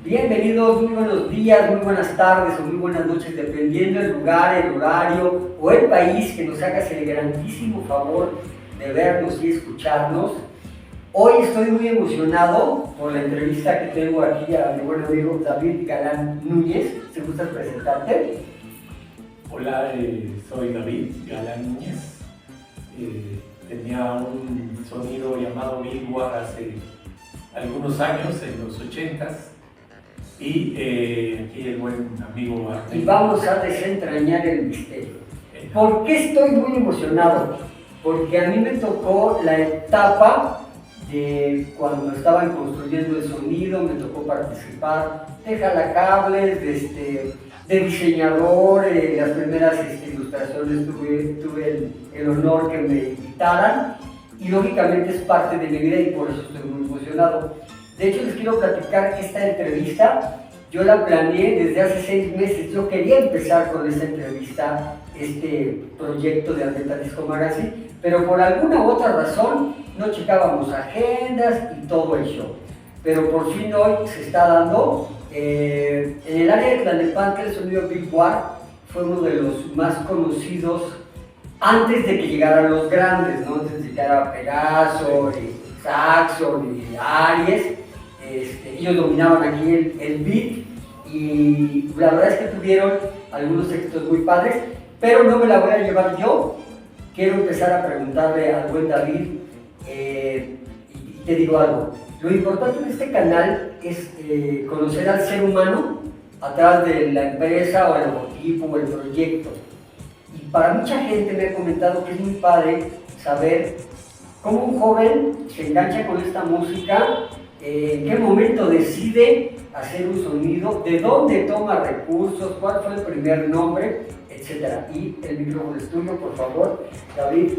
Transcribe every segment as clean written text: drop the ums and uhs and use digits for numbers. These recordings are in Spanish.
Bienvenidos, muy buenos días, muy buenas tardes o muy buenas noches, dependiendo del lugar, el horario o el país que nos hagas el grandísimo favor de vernos y escucharnos. Hoy estoy muy emocionado por la entrevista que tengo aquí a mi buen amigo David Galán Núñez. ¿Te gusta presentarte? Hola, soy David Galán Núñez. Tenía un sonido llamado Billboard hace algunos años, en los 80s. Y aquí el buen amigo Arturo. Y vamos a desentrañar el misterio. ¿Por qué estoy muy emocionado? Porque a mí me tocó la etapa de cuando estaban construyendo el sonido, me tocó participar de jalacables, de diseñador, las primeras ilustraciones tuve el honor que me invitaran y lógicamente es parte de mi vida y por eso estoy muy emocionado. De hecho, les quiero platicar que esta entrevista yo la planeé desde hace 6 meses. Yo quería empezar con esta entrevista, este proyecto de Atleta Disco Magazine, pero por alguna u otra razón no checábamos agendas y todo el show. Pero por fin hoy se está dando. En el área de Tlalnepantla, el sonido Billboard fue uno de los más conocidos antes de que llegaran los grandes, ¿no? Antes de que llegara Pegaso, y Saxon y Aries. Ellos dominaban aquí el beat y la verdad es que tuvieron algunos éxitos muy padres, pero no me la voy a llevar yo. Quiero empezar a preguntarle al buen David y te digo algo. Lo importante de este canal es conocer al ser humano atrás de la empresa o el logotipo o el proyecto. Y para mucha gente me ha comentado que es muy padre saber cómo un joven se engancha con esta música, en qué momento decide hacer un sonido, de dónde toma recursos, cuál fue el primer nombre, etc. Y el micrófono es tuyo, por favor, David.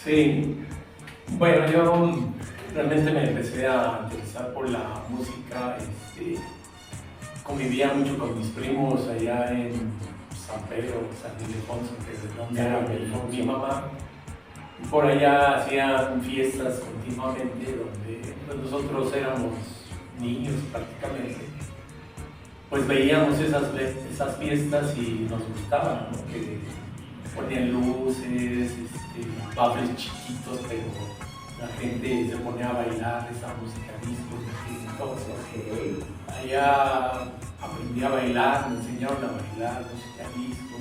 Sí, bueno, yo realmente me empecé a interesar por la música, convivía mucho con mis primos allá en San Pedro, San Ildefonso, que es de donde era mi mamá. Por allá hacían fiestas continuamente donde nosotros éramos niños prácticamente. Pues veíamos esas fiestas y nos gustaban, ¿no? Que ponían luces, baffles chiquitos, pero la gente se ponía a bailar esa música disco. Entonces, allá aprendí a bailar, me enseñaron a bailar música disco.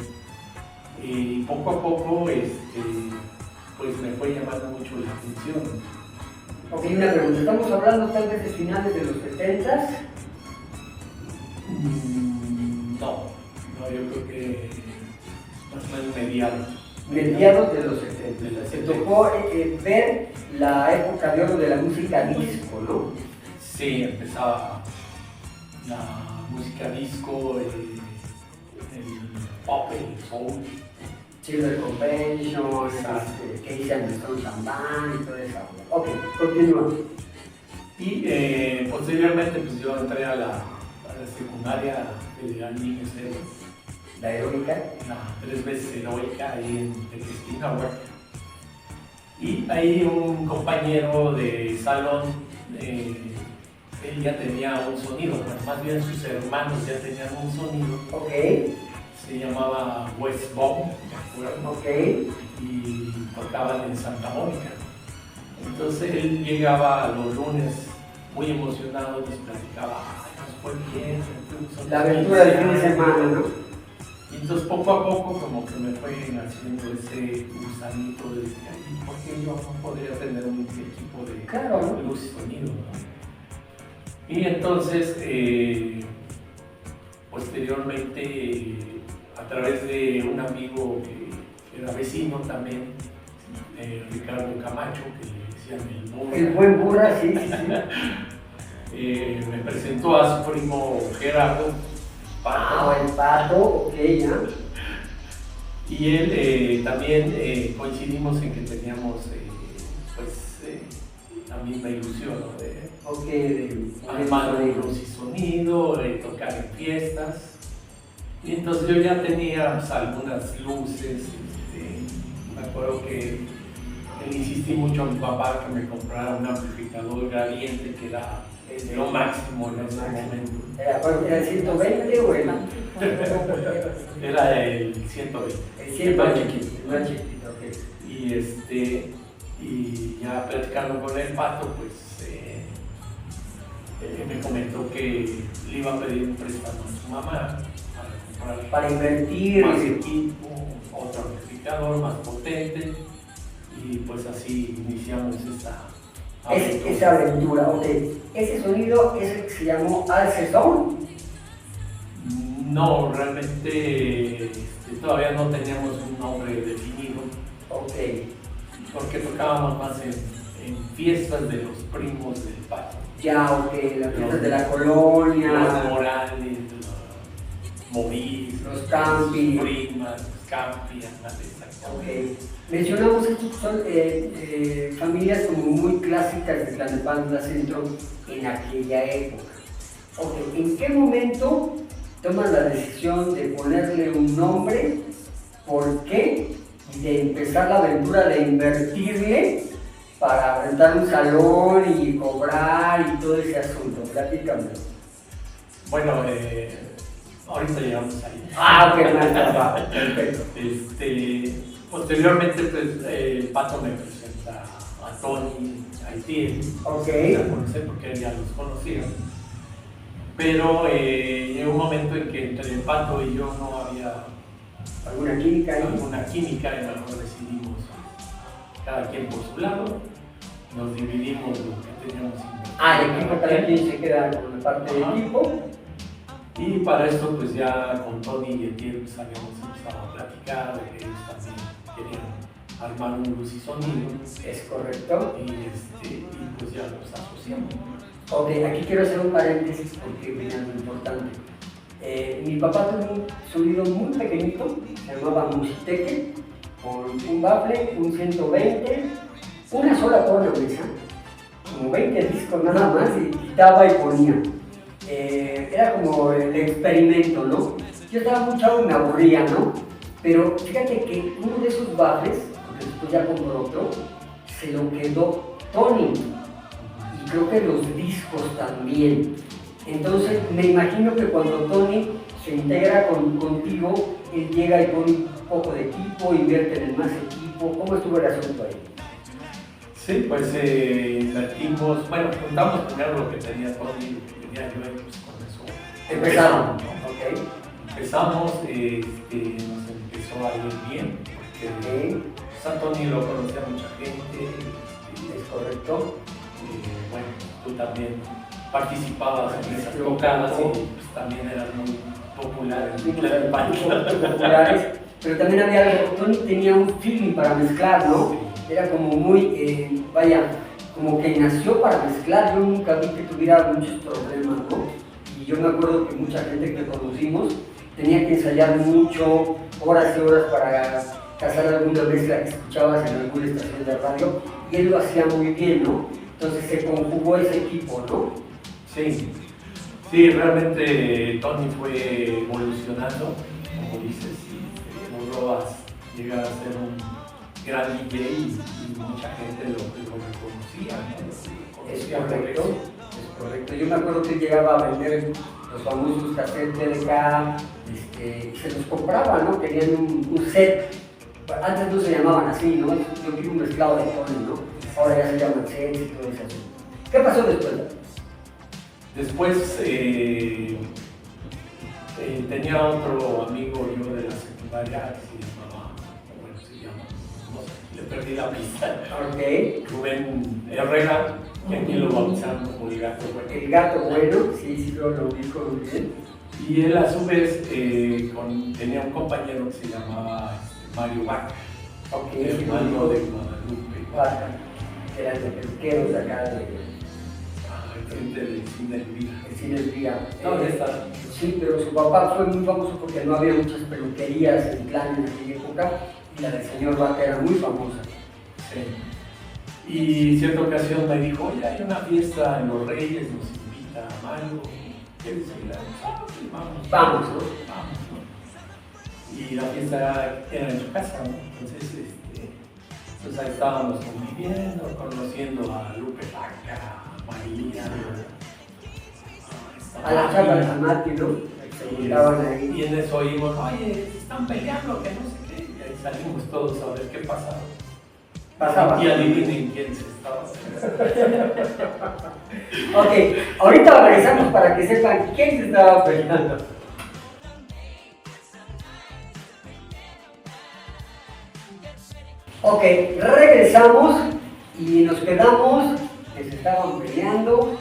Y poco a poco, pues me fue llamando mucho la atención. Ok, una pregunta. ¿Estamos hablando tal vez de finales de los 70s? No, yo creo que más o menos mediados. Mediados de los 70. Se tocó ver la época de oro de la música disco, ¿no? Sí, empezaba la música disco, el pop, el soul. Silver Convention, Casey and the Stone Champagne y todo eso. Ok, continúa. Y posteriormente pues yo entré a la secundaria Federal Niños Héroes. La heroica. La 3 veces heroica ahí en Cristina Huerta. Y ahí un compañero de salón, él ya tenía un sonido, bueno, más bien sus hermanos ya tenían un sonido. Ok. Se llamaba West Bomb, ¿me acuerdo? Ok. Y tocaban en Santa Mónica. Entonces él llegaba los lunes muy emocionado, nos platicaba, nos fue bien. La aventura del fin de semana, ¿no? Y entonces poco a poco como que me fue haciendo ese gusanito de decir, ¿por qué yo no podría tener un equipo de luz y sonido, ¿no? Y entonces, posteriormente, a través de un amigo que era vecino también, Ricardo Camacho, que le decían el Burra. El buen Burra, sí. Me presentó a su primo Gerardo Pato. El Pato, ok, ya. Y él también coincidimos en que teníamos la misma ilusión, ¿no? De armar de luz y sonido, tocar en fiestas. Y entonces yo ya tenía pues, algunas luces, me acuerdo que le insistí mucho a mi papá que me comprara un amplificador gradiente que era lo máximo en ese momento. ¿Era el 120 o el? Era el 120. El 120, el más chiquito, ok. Y ya platicando con el Pato, pues me comentó que le iba a pedir un préstamo a su mamá para invertir. Más equipo, otro amplificador más potente, y pues así iniciamos esta aventura. Esa aventura, ok. ¿Ese sonido es el que se llamó Alcezón? No, realmente todavía no teníamos un nombre definido. Ok. Porque tocábamos más en fiestas de los primos del Pato. Ya, ok, las fiestas de la colonia. Los Morales, los Movis, los Campi. Los primas, los Campi, ok. Mencionamos que son familias como muy clásicas de Tlalnepantla Centro en aquella época. Ok, ¿en qué momento tomas la decisión de ponerle un nombre? ¿Por qué? Y de empezar la aventura de invertirle para rentar un salón y cobrar y todo ese asunto. Platícame. Bueno, ahorita llegamos ahí. Ok, perfecto. Posteriormente, pues, el Pato me presenta a Tony, a Itiel. Ok. La conocí porque él ya los conocía. Pero llegó un momento en que entre el Pato y yo no había ¿Alguna química ahí? Alguna química, en la cual decidimos cada quien por su lado, nos dividimos lo que teníamos. El equipo, cada quien se queda con la parte del equipo. Y para esto, pues ya con Tony y Etienne pues, habíamos empezado a platicar de que ellos también querían armar un luz y sonido. Es correcto. Y pues ya nos asociamos. Ok, aquí quiero hacer un paréntesis porque viene algo importante. Mi papá tuvo un sonido muy pequeñito, se llamaba Musiteque, con un bafle, un 120, una sola tornamesa, como 20 discos nada más, y quitaba y ponía. Era como el experimento, ¿no? Yo estaba muy chavo y me aburría, ¿no? Pero fíjate que uno de esos bafles, porque después ya compró otro, se lo quedó Tony. Y creo que los discos también. Entonces me imagino que cuando Tony se integra contigo, él llega y pone un poco de equipo, invierte en más equipo. ¿Cómo estuvo el asunto ahí? Sí, pues invertimos, bueno, juntamos primero lo que tenía Tony y lo que tenía yo, y pues con eso Empezaron, ¿no? Ok. Empezamos, nos empezó a ir bien, porque pues, a Tony lo conocía mucha gente, es correcto. Bueno, tú también participabas en esas tocadas y pues, también eran muy populares. Populares, pero también había algo, Tony tenía un feeling para mezclar, ¿no? Era como muy, como que nació para mezclar. Yo nunca vi que tuviera muchos problemas, ¿no? Y yo me acuerdo que mucha gente que conocimos tenía que ensayar mucho, horas y horas para cazar alguna mezcla que escuchabas en alguna estación de radio, y él lo hacía muy bien, ¿no? Entonces se conjugó ese equipo, ¿no? Sí, realmente Tony fue evolucionando, como dices, y logró llegar a ser un gran DJ y mucha gente lo reconocía, ¿no? Es correcto. Yo me acuerdo que llegaba a vender los famosos cassettes TDK, se los compraba, ¿no? Querían un set. Antes no se llamaban así, ¿no? Yo quiero un mezclado de Tony, ¿no? Ahora ya se llaman sets y todo eso. ¿Qué pasó después? Después tenía otro amigo yo de la secundaria que se llama, no sé, le perdí la pista. Ok. Rubén Herrera, que aquí lo bautizamos como el Gato Bueno. El Gato Bueno, sí, lo ubico muy bien. Y él a su vez tenía un compañero que se llamaba Mario Vaca, hermano de Guadalupe. Vaca, que eran de peluqueros de acá de... Frente del Cine Elvira. El Cine Elvira. ¿Dónde está? Sí, pero su papá fue muy famoso porque no había muchas peluquerías en Tlán en aquella época, y la del señor Vaca era muy famosa. Sí. Y cierta ocasión me dijo, oye, hay una fiesta en Los Reyes, nos invita a Mario, ¿quieres ir? Vamos, ¿no? Vamos, ¿no? Y la fiesta era en su casa, ¿no? Entonces Pues ahí estábamos conviviendo, conociendo a Lupe Vaca, a María, A las chavas, a Mati, ¿no? Se juntaban ahí. y en eso oímos, oye, se están peleando, que no sé qué. Y ahí salimos todos a ver qué pasaba. Pasaba. Y adivinen quién se estaba. Ok, ahorita regresamos para que sepan quién se estaba peleando. Ok, regresamos y nos quedamos que se estaban peleando,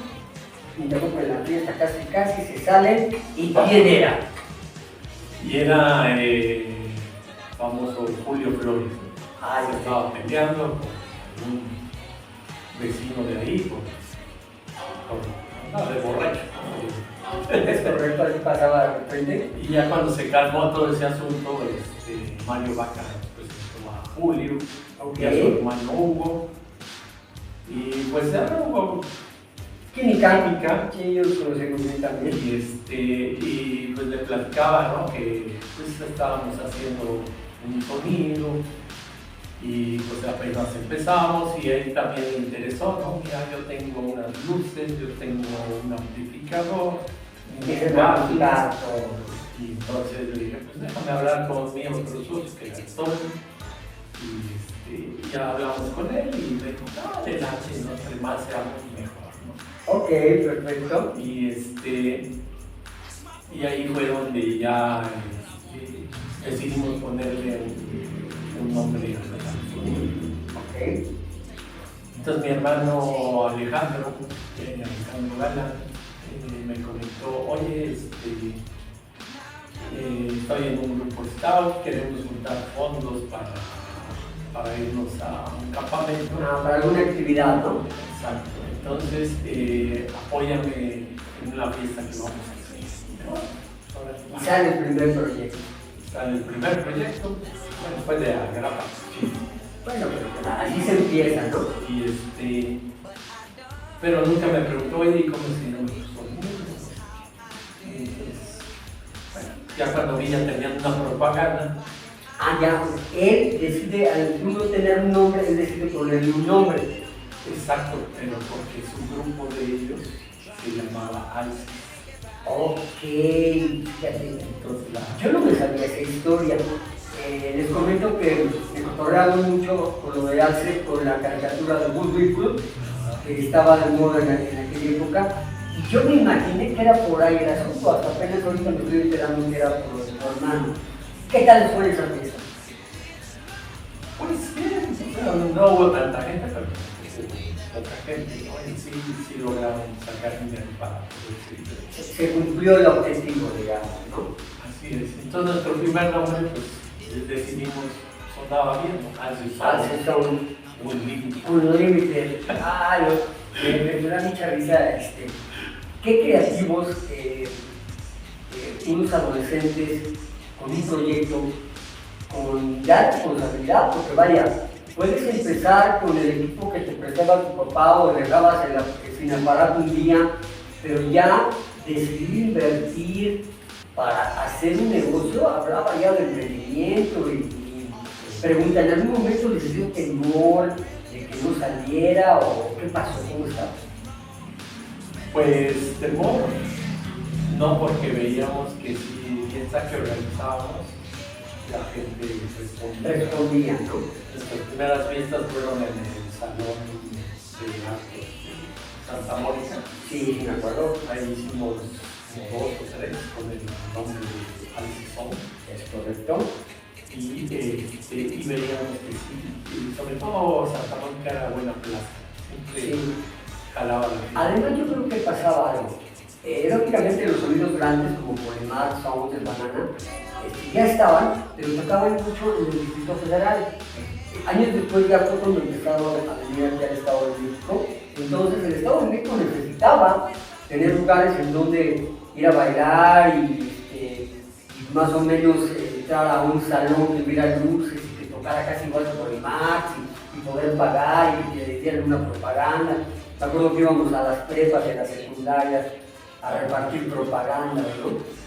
interrumpen la fiesta casi se salen. ¿Y quién era? Y era famoso Julio Flores. Ay, Se estaba peleando con un vecino de ahí, de borracho. es correcto, así pasaba de repente. Y ya cuando se calmó todo ese asunto, Mario Vaca presentó a Julio y a su hermano Hugo. Y pues ya hubo Química, sí, ellos conocemos bien también. y pues le platicaba, ¿no? Que pues estábamos haciendo un sonido y pues apenas empezamos y a él también le interesó, ¿no? Mira, yo tengo unas luces, yo tengo un amplificador, Empiezan a platicar todo. y entonces le dije, pues déjame hablar con mi otro socio, que era Tony, y ya hablamos con él y me dijo, no, adelante, no, entre más seamos mejor, ¿no? Ok, perfecto. Y ahí fue donde ya decidimos ponerle un nombre a la canción. Ok. Entonces mi hermano Alejandro Gala, me comentó, oye, estoy en un grupo scout, queremos juntar fondos para irnos a un campamento. Para alguna actividad, ¿no? Exacto. Entonces, apóyame en la fiesta que vamos a hacer. Y sale el primer proyecto. Sale el primer proyecto, bueno, fue de Agrapa. Sí. Bueno, pero así se empieza, ¿no? Pero nunca me preguntó, oye, ¿cómo se llaman tus sonidos? Entonces, bueno, ya cuando vi ya tenían una propaganda. Ya, él decide, al uno tener un nombre, él decide ponerle un nombre. Exacto, pero porque su grupo de ellos se llamaba Alce. Ok, fíjate. Entonces, Yo no me sabía esa historia. Les comento que me cotorrearon mucho con lo de Alce, con la caricatura de Woodward, que estaba de moda en aquella época. Y yo me imaginé que era por ahí el asunto, hasta apenas ahorita me estoy enterando que era por tu hermano. ¿Qué tal fue esa fiesta? pues bien, no hubo tanta gente, pero poca gente, ¿no? Y sí lograron sacar dinero para poder seguir. Se cumplió el objetivo, digamos, ¿no? Así es. Entonces nuestro primer nombre, pues decidimos, sonaba bien, ¿no? Alce son un límite. un límite. Me da mucha risa. Qué creativos unos adolescentes con un proyecto, con ya responsabilidad, porque vaya, puedes empezar con el equipo que te prestaba tu papá o dejabas sin aparato un día, pero ya decidir invertir para hacer un negocio, hablaba ya de emprendimiento y pregunta, ¿en algún momento les dio temor de que no saliera o qué pasó? ¿Cómo está? Pues temor, no, porque veíamos que si piensa que organizábamos, la gente Respondía, ¿no? Nuestras primeras fiestas fueron en el Salón de Actos de Santa Mónica. Sí, me acuerdo. Ahí hicimos como 2 o 3 con el nombre de Alcizón. Es correcto. Y veíamos que sí, y sobre todo Santa Mónica era buena plaza. Siempre Sí. jalaba la gente. Además, yo creo que pasaba algo. Lógicamente, los sonidos grandes como Polimar, Sound, El Banana, ya estaban, pero tocaban mucho en el Distrito Federal. Años después ya fue cuando empezaron a venir aquí al Estado de México. Entonces, el Estado de México necesitaba tener lugares en donde ir a bailar y más o menos entrar a un salón que hubiera luces y que tocara casi igual que Polimar y poder pagar y que le dieran una propaganda. Me acuerdo que íbamos a las prepas y a las secundarias a repartir propaganda, ¿no?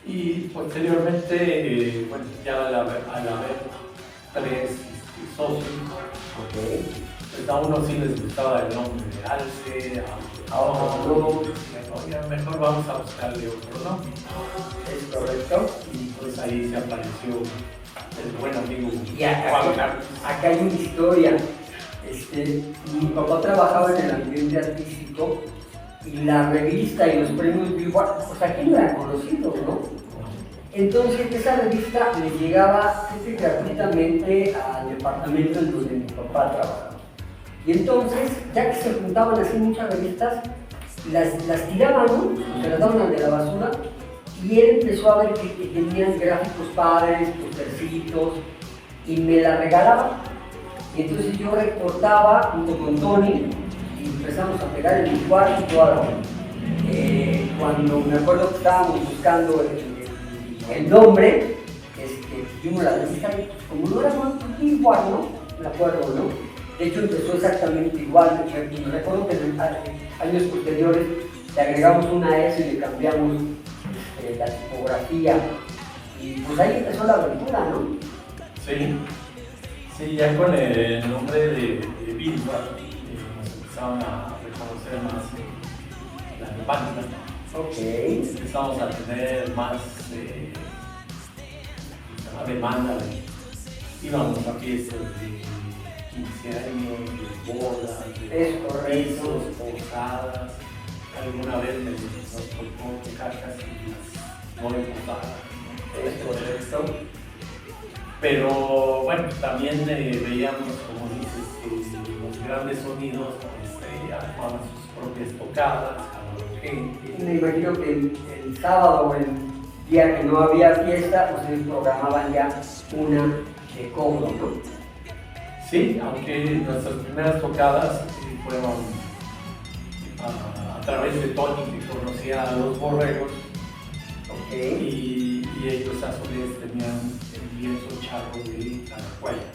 Y posteriormente, bueno, ya al haber 3 socios. Pues a unos sí les gustaba el nombre de Alce, a otros no. Decían, mejor vamos a buscarle otro nombre. Es correcto. Y pues ahí se apareció el buen amigo Y acá, Juan Carlos. acá hay una historia. Mi papá trabajaba en el ambiente artístico y la revista y los premios Billboard, pues aquí no eran conocidos, ¿no? Entonces esa revista le llegaba gratuitamente al departamento en donde mi papá trabajaba. Y entonces, ya que se juntaban así muchas revistas, las tiraban, ¿no? Se las daban al de la basura, y él empezó a ver que tenían gráficos padres, postercitos, y me la regalaba. Y entonces yo recortaba junto con Tony y empezamos a pegar en mi cuarto y toda la hora. Cuando me acuerdo que estábamos buscando el nombre, vimos la revista y pues, como no era muy igual, ¿no? Me acuerdo, ¿no? De hecho empezó exactamente igual. Y me recuerdo que en años posteriores le agregamos una S y le cambiamos la tipografía. Y pues ahí empezó la aventura, ¿no? Sí. Sí, ya con el nombre de Billboard nos empezaron a reconocer más la banda. Ok. Empezamos a tener más demanda. Íbamos a fiestas de 15 años, de bodas, de pisos, posadas. Alguna vez nos tocó tocar casi las 9 posadas. Es correcto. Pero bueno, también veíamos, como dices, que los grandes sonidos armaban sus propias tocadas, a gente. Me imagino que el sábado o el día que no había fiesta, pues ellos programaban ya una de cobro, ¿no? Sí, aunque nuestras primeras tocadas fueron a través de Tony, que conocía a los borregos. Okay. Y ellos a su vez tenían el lienzo charro de Caracuaya.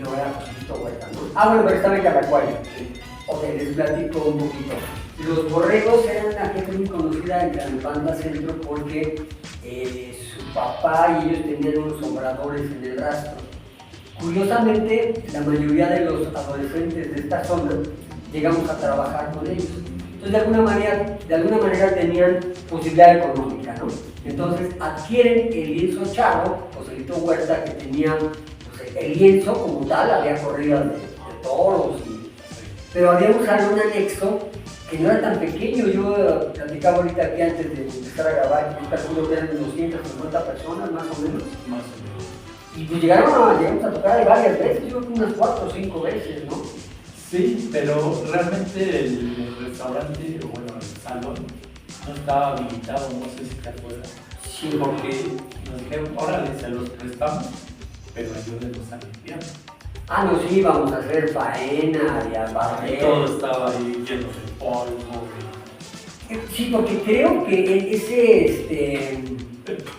No era Josito Huerta, ¿no? Ah, bueno, pero estaba en Caracuaya. Sí. Ok, les platico un poquito. Los borregos eran una gente muy conocida en Tlalnepantla Centro porque su papá y ellos tenían unos obradores en el rastro. Curiosamente, la mayoría de los adolescentes de esta zona llegamos a trabajar con ellos. Entonces, de alguna manera tenían posibilidad económica, ¿no? Entonces, adquieren el lienzo charro, Joselito Huerta, que tenía pues, el lienzo como tal, había corridas de toros, pero había un salón anexo que no era tan pequeño. Yo platicaba ahorita aquí antes de empezar a grabar, yo calculo que eran 250 personas más o menos. Más o menos. Y pues llegamos a tocar ahí varias veces, yo creo que unas 4 o 5 veces, ¿no? Sí, pero realmente el restaurante, o bueno, el salón, no estaba habilitado, no sé si te acuerdas. Sí. Porque nos dijeron, órale, se los prestamos, pero ayúdenos a limpiar. Ah, no, sí, íbamos a hacer faena y a barrer. Todo estaba ahí lleno de polvo. Sí, porque creo que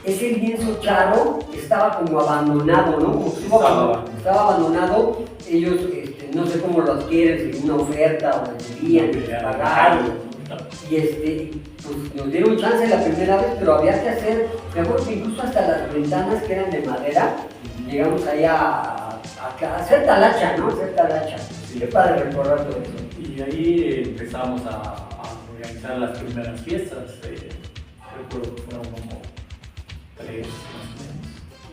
ese lienzo charro estaba como abandonado, ¿no? Como que estaba abandonado. Ellos, no sé cómo lo adquieren, si una oferta o les debían, les pagaron. Y pues nos dieron chance la primera vez, pero había que hacer, me acuerdo que incluso hasta las ventanas que eran de madera, llegamos ahí a hacer talacha, ¿no? Hacer talacha. Sí. Qué padre recordar todo eso. Y ahí empezamos a organizar las primeras fiestas. Recuerdo que fueron como 3 más o menos.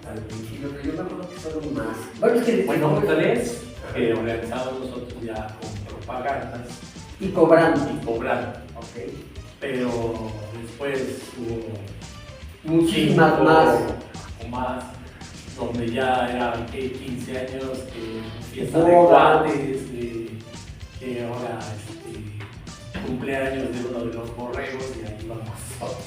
Al principio, pero yo me acuerdo que fueron más. Bueno, es que Bueno, 3 que organizamos nosotros ya con propagandas. Y cobrando. Ok. Pero después hubo Muchísimas 5 más. o más, donde ya eran 15 años, fiesta de Boda. cuates, que ahora cumpleaños de uno de los borregos y ahí vamos.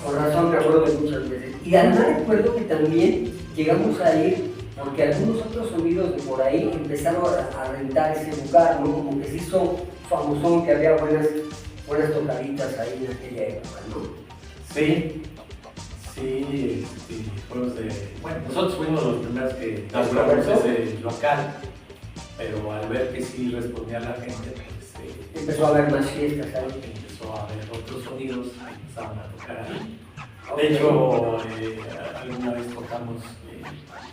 Con razón me acuerdo de muchas veces. Y además recuerdo que también llegamos a ir, porque algunos otros sonidos de por ahí empezaron a rentar ese lugar, ¿no? Como que se hizo famosón, que había buenas tocaditas ahí en aquella época, ¿no? Sí, bueno, nosotros fuimos los primeros que inauguramos ese local, pero al ver que sí respondía la gente, pues empezó a haber más fiestas ahí. empezó a haber otros sonidos que empezaban a tocar ahí. De hecho, alguna vez tocamos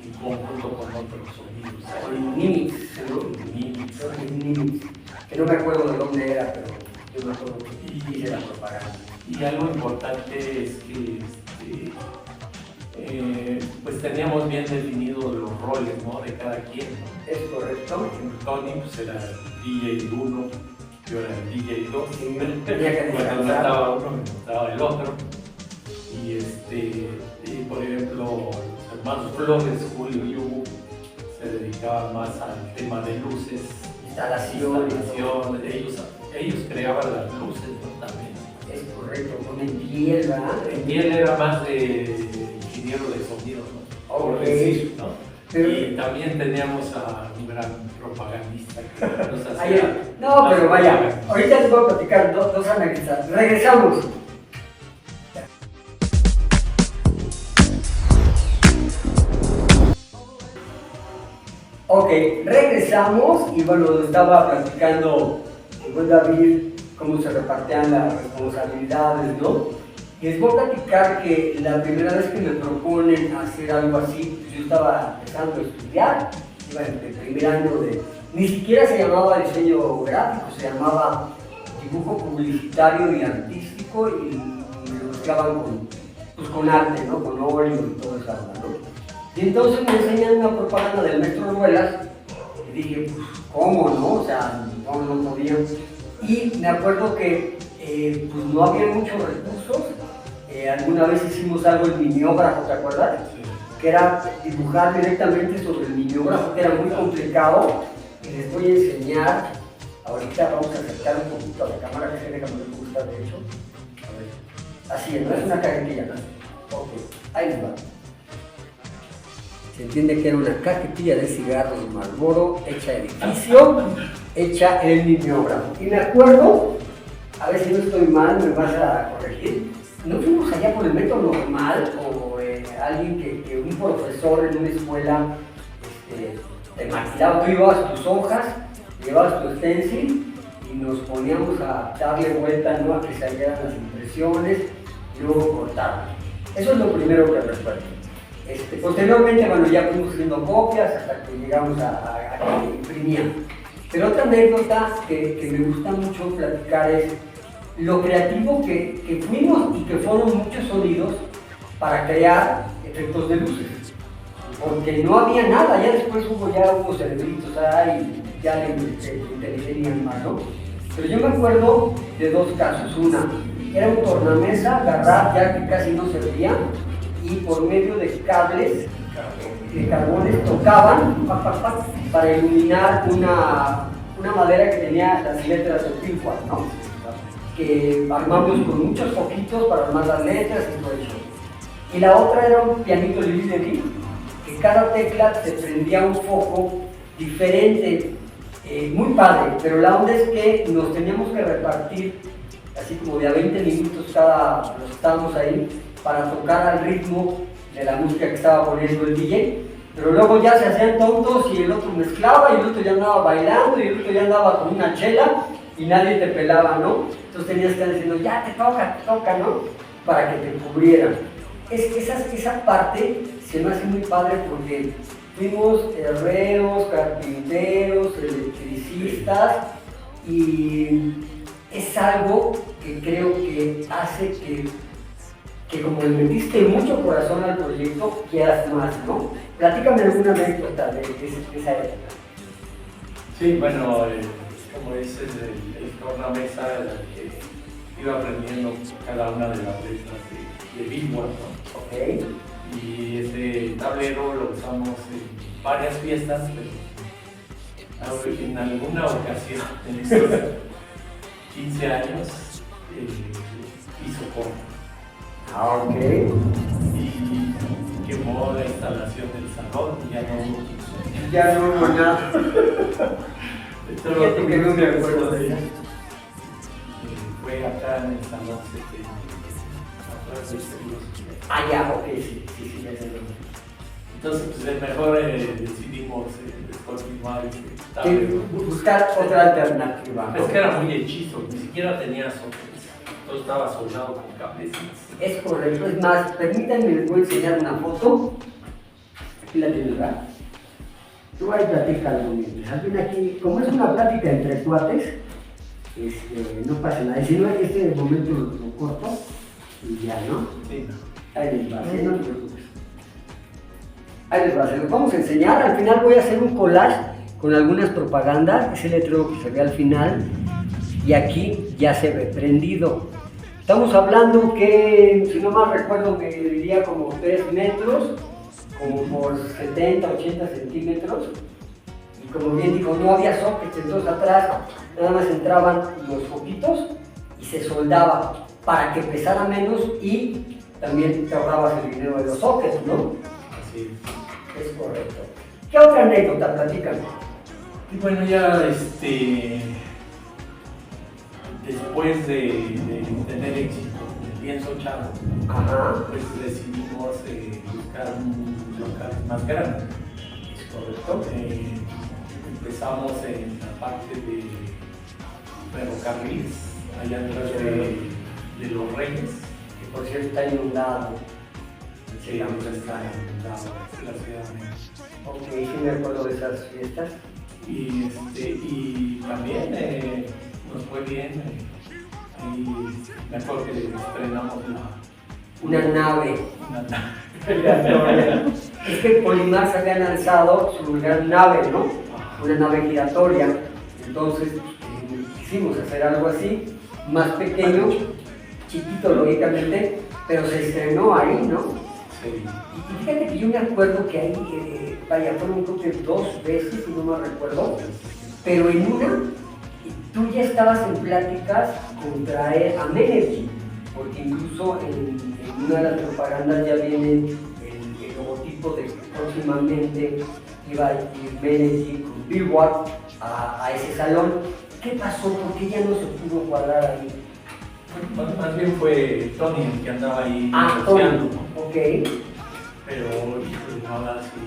en conjunto con otros sonidos. Con Nimitz, que no me acuerdo de dónde era, pero yo me acuerdo que hice la propaganda. Y algo importante es que pues teníamos bien definidos los roles, ¿no?, de cada quien, ¿no? Es correcto. Tony pues era DJ 1, yo era el DJ 2. Sí, tenía que cuando no estaba uno, me estaba el otro. Y por ejemplo, los hermanos Flores, Julio y Hugo, se dedicaban más al tema de luces, instalación. Ellos creaban las luces, ¿no?, también. Es correcto, con el piel, ¿verdad? Él era más de ingeniero de sonido, ¿no? Ok. Por decir, ¿no? Pero, y también teníamos a un gran propagandista que nos hacía. no, pero vaya, ahorita les voy a platicar dos anécdotas. Regresamos. Ok, regresamos y bueno, estaba platicando con David cómo se repartían las responsabilidades, ¿no? Y les voy a platicar que la primera vez que me proponen hacer algo así, pues yo estaba empezando a estudiar, iba en el primer año de... Ni siquiera se llamaba diseño gráfico, se llamaba dibujo publicitario y artístico y me lo mezclaban con arte, ¿no? Con óleo y todo eso, ¿no? Y entonces me enseñan una propaganda del Metro Ruelas y dije, pues, ¿cómo, no? O sea, no podía. Y me acuerdo que pues no había muchos recursos. Alguna vez hicimos algo en mimeógrafo, ¿te acuerdas? Sí. Que era dibujar directamente sobre el mimeógrafo, que era muy complicado. Y les voy a enseñar, ahorita vamos a acercar un poquito a la cámara, que se deja muy gusta, de hecho. A ver. Así es, no es una cajetilla. Ok, ahí les va. Se entiende que era una cajetilla de cigarros Marlboro hecha edificio, hecha en mimeógrafo. Y me acuerdo, a ver si no estoy mal, me vas a corregir, ¿no fuimos allá por el método normal o alguien que un profesor en una escuela te maquilaba? Tú llevabas tus hojas, llevabas tu stencil y nos poníamos a darle vuelta, ¿no?, a que salieran las impresiones y luego cortarlas. Eso es lo primero que recuerdo. Posteriormente, bueno, ya fuimos haciendo copias hasta que llegamos a que imprimían. Pero otra anécdota que me gusta mucho platicar es lo creativo que fuimos y que fueron muchos sonidos para crear efectos de luces. Porque no había nada, ya después hubo cerebritos ahí y ya le inteligían más, ¿no? Pero yo me acuerdo de dos casos. Una, era un tornamesa, garraf, ya que casi no se veía, y por medio de cables de carbones tocaban para iluminar una madera que tenía las letras del Pilcual, ¿no? Que armamos con muchos foquitos para armar las letras y todo eso. Y la otra era un pianito Lili, que cada tecla se prendía un foco diferente, muy padre, pero la onda es que nos teníamos que repartir así como de a 20 minutos cada, los estábamos ahí, para tocar al ritmo de la música que estaba poniendo el DJ, pero luego ya se hacían tontos y el otro mezclaba y el otro ya andaba bailando y el otro ya andaba con una chela y nadie te pelaba, ¿no? Entonces tenías que estar diciendo, ya te toca, ¿no? Para que te cubrieran. Esa parte se me hace muy padre porque fuimos herreros, carpinteros, electricistas y es algo que creo que hace que como le metiste mucho corazón al proyecto, quieras más, ¿no? Platícame alguna anécdota de esa época. Sí, bueno, como dices, el tornamesa era el que iba aprendiendo cada una de las letras de Billboard, ¿no? Ok. Y ese tablero lo usamos en varias fiestas, pero en alguna ocasión, en estos 15 años, hizo corto. Ah, ok. Y quemó la instalación del salón y ya no hubo. Ya no hubo nada. Fíjate que no me acuerdo de ella. Fue acá en el salón atrás del seguro. Ah, ya, ok, sí, ya sé. Entonces, pues mejor decidimos descontinuar ese tablero. Buscar otra alternativa, ¿no? Es que era muy hechizo, ni siquiera tenía soportes. todo estaba soldado con cablecitos. Es correcto, es más, permítanme, les voy a enseñar una foto. Aquí la tienes, ¿verdad? Tú ahí platicas conmigo. Alguien aquí, como es una plática entre cuates, no pasa nada. Si no, este momento lo corto y ya, ¿no? Sí. Ahí les va, no te preocupes. Ahí les va, se los vamos a enseñar. Al final voy a hacer un collage con algunas propagandas, ese letrero que se ve al final, y aquí ya se ve prendido. Estamos hablando que, si no mal recuerdo, me diría como 3 metros, como por 70, 80 centímetros. Y como bien dijo, no había sockets, entonces atrás nada más entraban los foquitos y se soldaba para que pesara menos y también te ahorrabas el dinero de los sockets, ¿no? Así Es correcto. ¿Qué otra anécdota? Platícame. Y bueno, ya después de tener éxito en el lienzo chavo, Ajá. pues decidimos buscar un local más grande. Es correcto. Empezamos en la parte de ferrocarriles, allá atrás de Los Reyes. Que por cierto está inundado. Sí, está inundado la ciudad de México. Ok, sí me acuerdo de esas fiestas. Y también nos fue bien. Y me acuerdo que estrenamos Una nave. una Giratoria. Es que Polimar se había lanzado su gran nave, ¿no? Una nave giratoria. Entonces quisimos hacer algo así, más pequeño, chiquito lógicamente, pero se estrenó ahí, ¿no? Sí. Y fíjate que yo me acuerdo que ahí, fueron creo que 2 veces, si no me recuerdo, pero en una, tú ya estabas en pláticas con traer a Menergy, porque incluso en una de las propagandas ya viene el logotipo de que próximamente iba a ir Menergy con Billboard a ese salón. ¿Qué pasó? ¿Por qué ya no se pudo cuadrar ahí? Bueno, más bien fue Tony el que andaba ahí Tony, negociando, ok. pero híjole, ahora sí,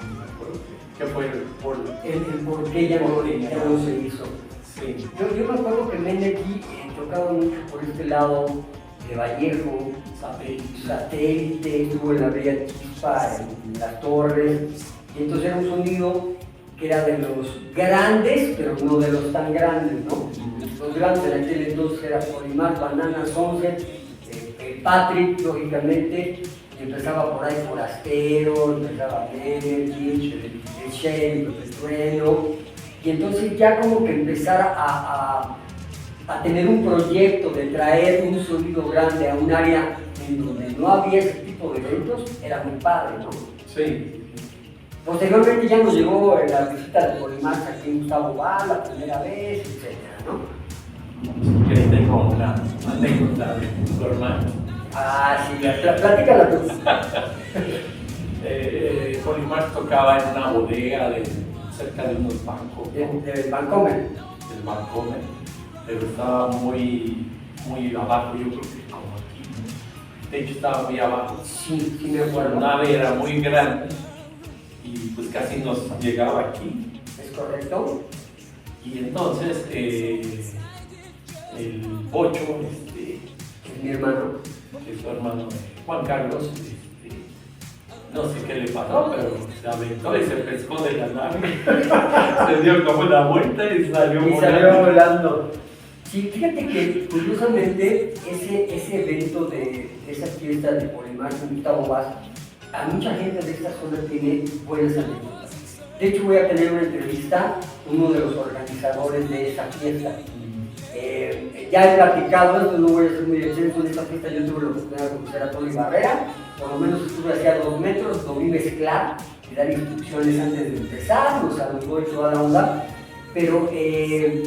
no me acuerdo qué fue El por qué ya no se hizo. Sí. Yo me acuerdo que Menergy tocaba mucho por este lado de Vallejo, Satélite, estuvo en la Bella Chispa, en Las Torres, y entonces era un sonido que era de los grandes, pero no de los tan grandes, ¿no? Los grandes en aquel entonces era Polimar, Banana, Sunset, Patrick, lógicamente, y empezaba por ahí Forastero, empezaba Menergy, el Shell, el Trueno, y entonces ya como que empezar a tener un proyecto de traer un sonido grande a un área en donde no había ese tipo de eventos, era muy padre, ¿no? Sí. Posteriormente ya nos llegó la visita de Polimar aquí en Gustavo Vaz, la primera vez, etcétera, ¿no? Que tengo una anécdota de tu hermano. Ah, sí, platícala tú. Polimar tocaba en una bodega cerca de unos bancos, ¿no? Del Vancomer. Del Bancomer, pero estaba muy abajo, yo creo que como aquí, ¿no? De hecho estaba muy abajo. Sí, sí me La acuerdo. nave era muy grande y pues casi nos llegaba aquí. ¿Es correcto? Y entonces el Bocho, Es mi hermano. que es su hermano Juan Carlos, no sé qué le pasó, pero se aventó y se pescó de la nave, se dio como una vuelta y salió volando. Sí, fíjate que curiosamente ese evento de esa fiesta de Polimar en Gustavo Vaz, a mucha gente de esta zona tiene buenas anécdotas. De hecho voy a tener una entrevista con uno de los organizadores de esa fiesta. Ya he platicado esto, no voy a ser muy extenso. En esta fiesta yo tuve la oportunidad de conocer a Tony Barrera, por lo menos estuve hacia 2 metros, lo vi mezclar y dar instrucciones antes de empezar, nos saludó y toda la onda, pero que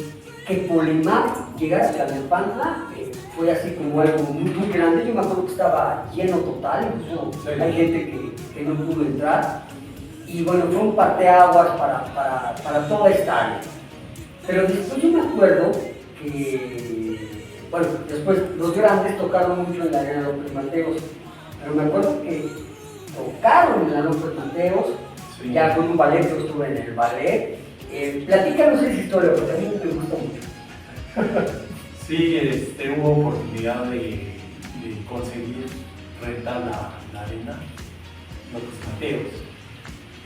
Polimar llegara a Tlalnepantla fue así como algo muy grande. Yo me acuerdo que estaba lleno total, incluso hay gente que no pudo entrar, y bueno, fue un parteaguas para toda esta área. Pero después yo me acuerdo que, bueno, después los grandes tocaron mucho en la Arena López Mateos, pero me acuerdo que tocaron en la López Mateos, sí. Ya con un ballet, yo estuve en el ballet. Platícanos esa historia, porque a mí me gusta mucho. Sí, hubo oportunidad de conseguir rentar la arena, López Mateos.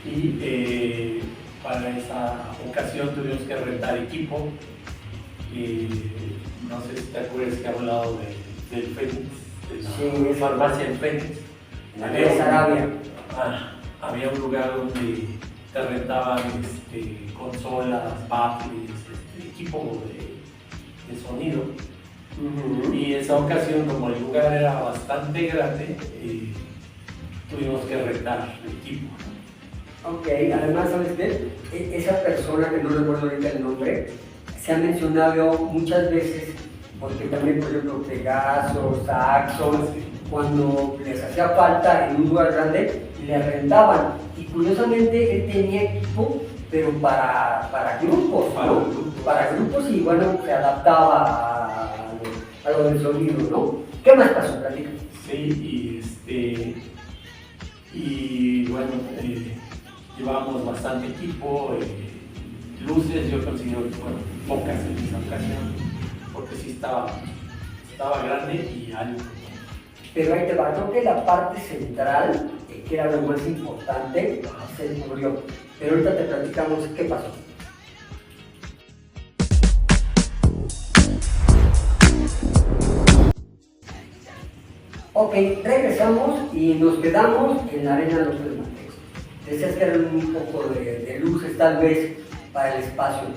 Y para esa ocasión tuvimos que rentar equipo. No sé si te acuerdas que he hablado del Fénix, de la farmacia del Fénix. En la Plaza Arabia. Había un lugar donde te rentaban consolas, baffles, equipo de sonido. Y esa ocasión, como el lugar era bastante grande, tuvimos que rentar equipo. Ok, además, ¿sabes qué? Esa persona, que no recuerdo ahorita el nombre, se ha mencionado muchas veces, porque también, por ejemplo, Pegaso, Saxon, cuando les hacía falta en un lugar grande, le rentaban. Y curiosamente, él tenía equipo, pero para grupos, ¿no? Para grupos, y bueno, se adaptaba a lo del sonido, ¿no? ¿Qué más pasó? Platica. Sí, y bueno, llevábamos bastante equipo, luces yo considero que fueron pocas en esa ocasión, porque sí estaba grande y alto. Pero ahí te va, creo que la parte central, que era lo más importante, se cubrió. Pero ahorita te platicamos qué pasó. Ok, regresamos y nos quedamos en la arena López Mateos. Decías que eran un poco de luces tal vez para el espacio.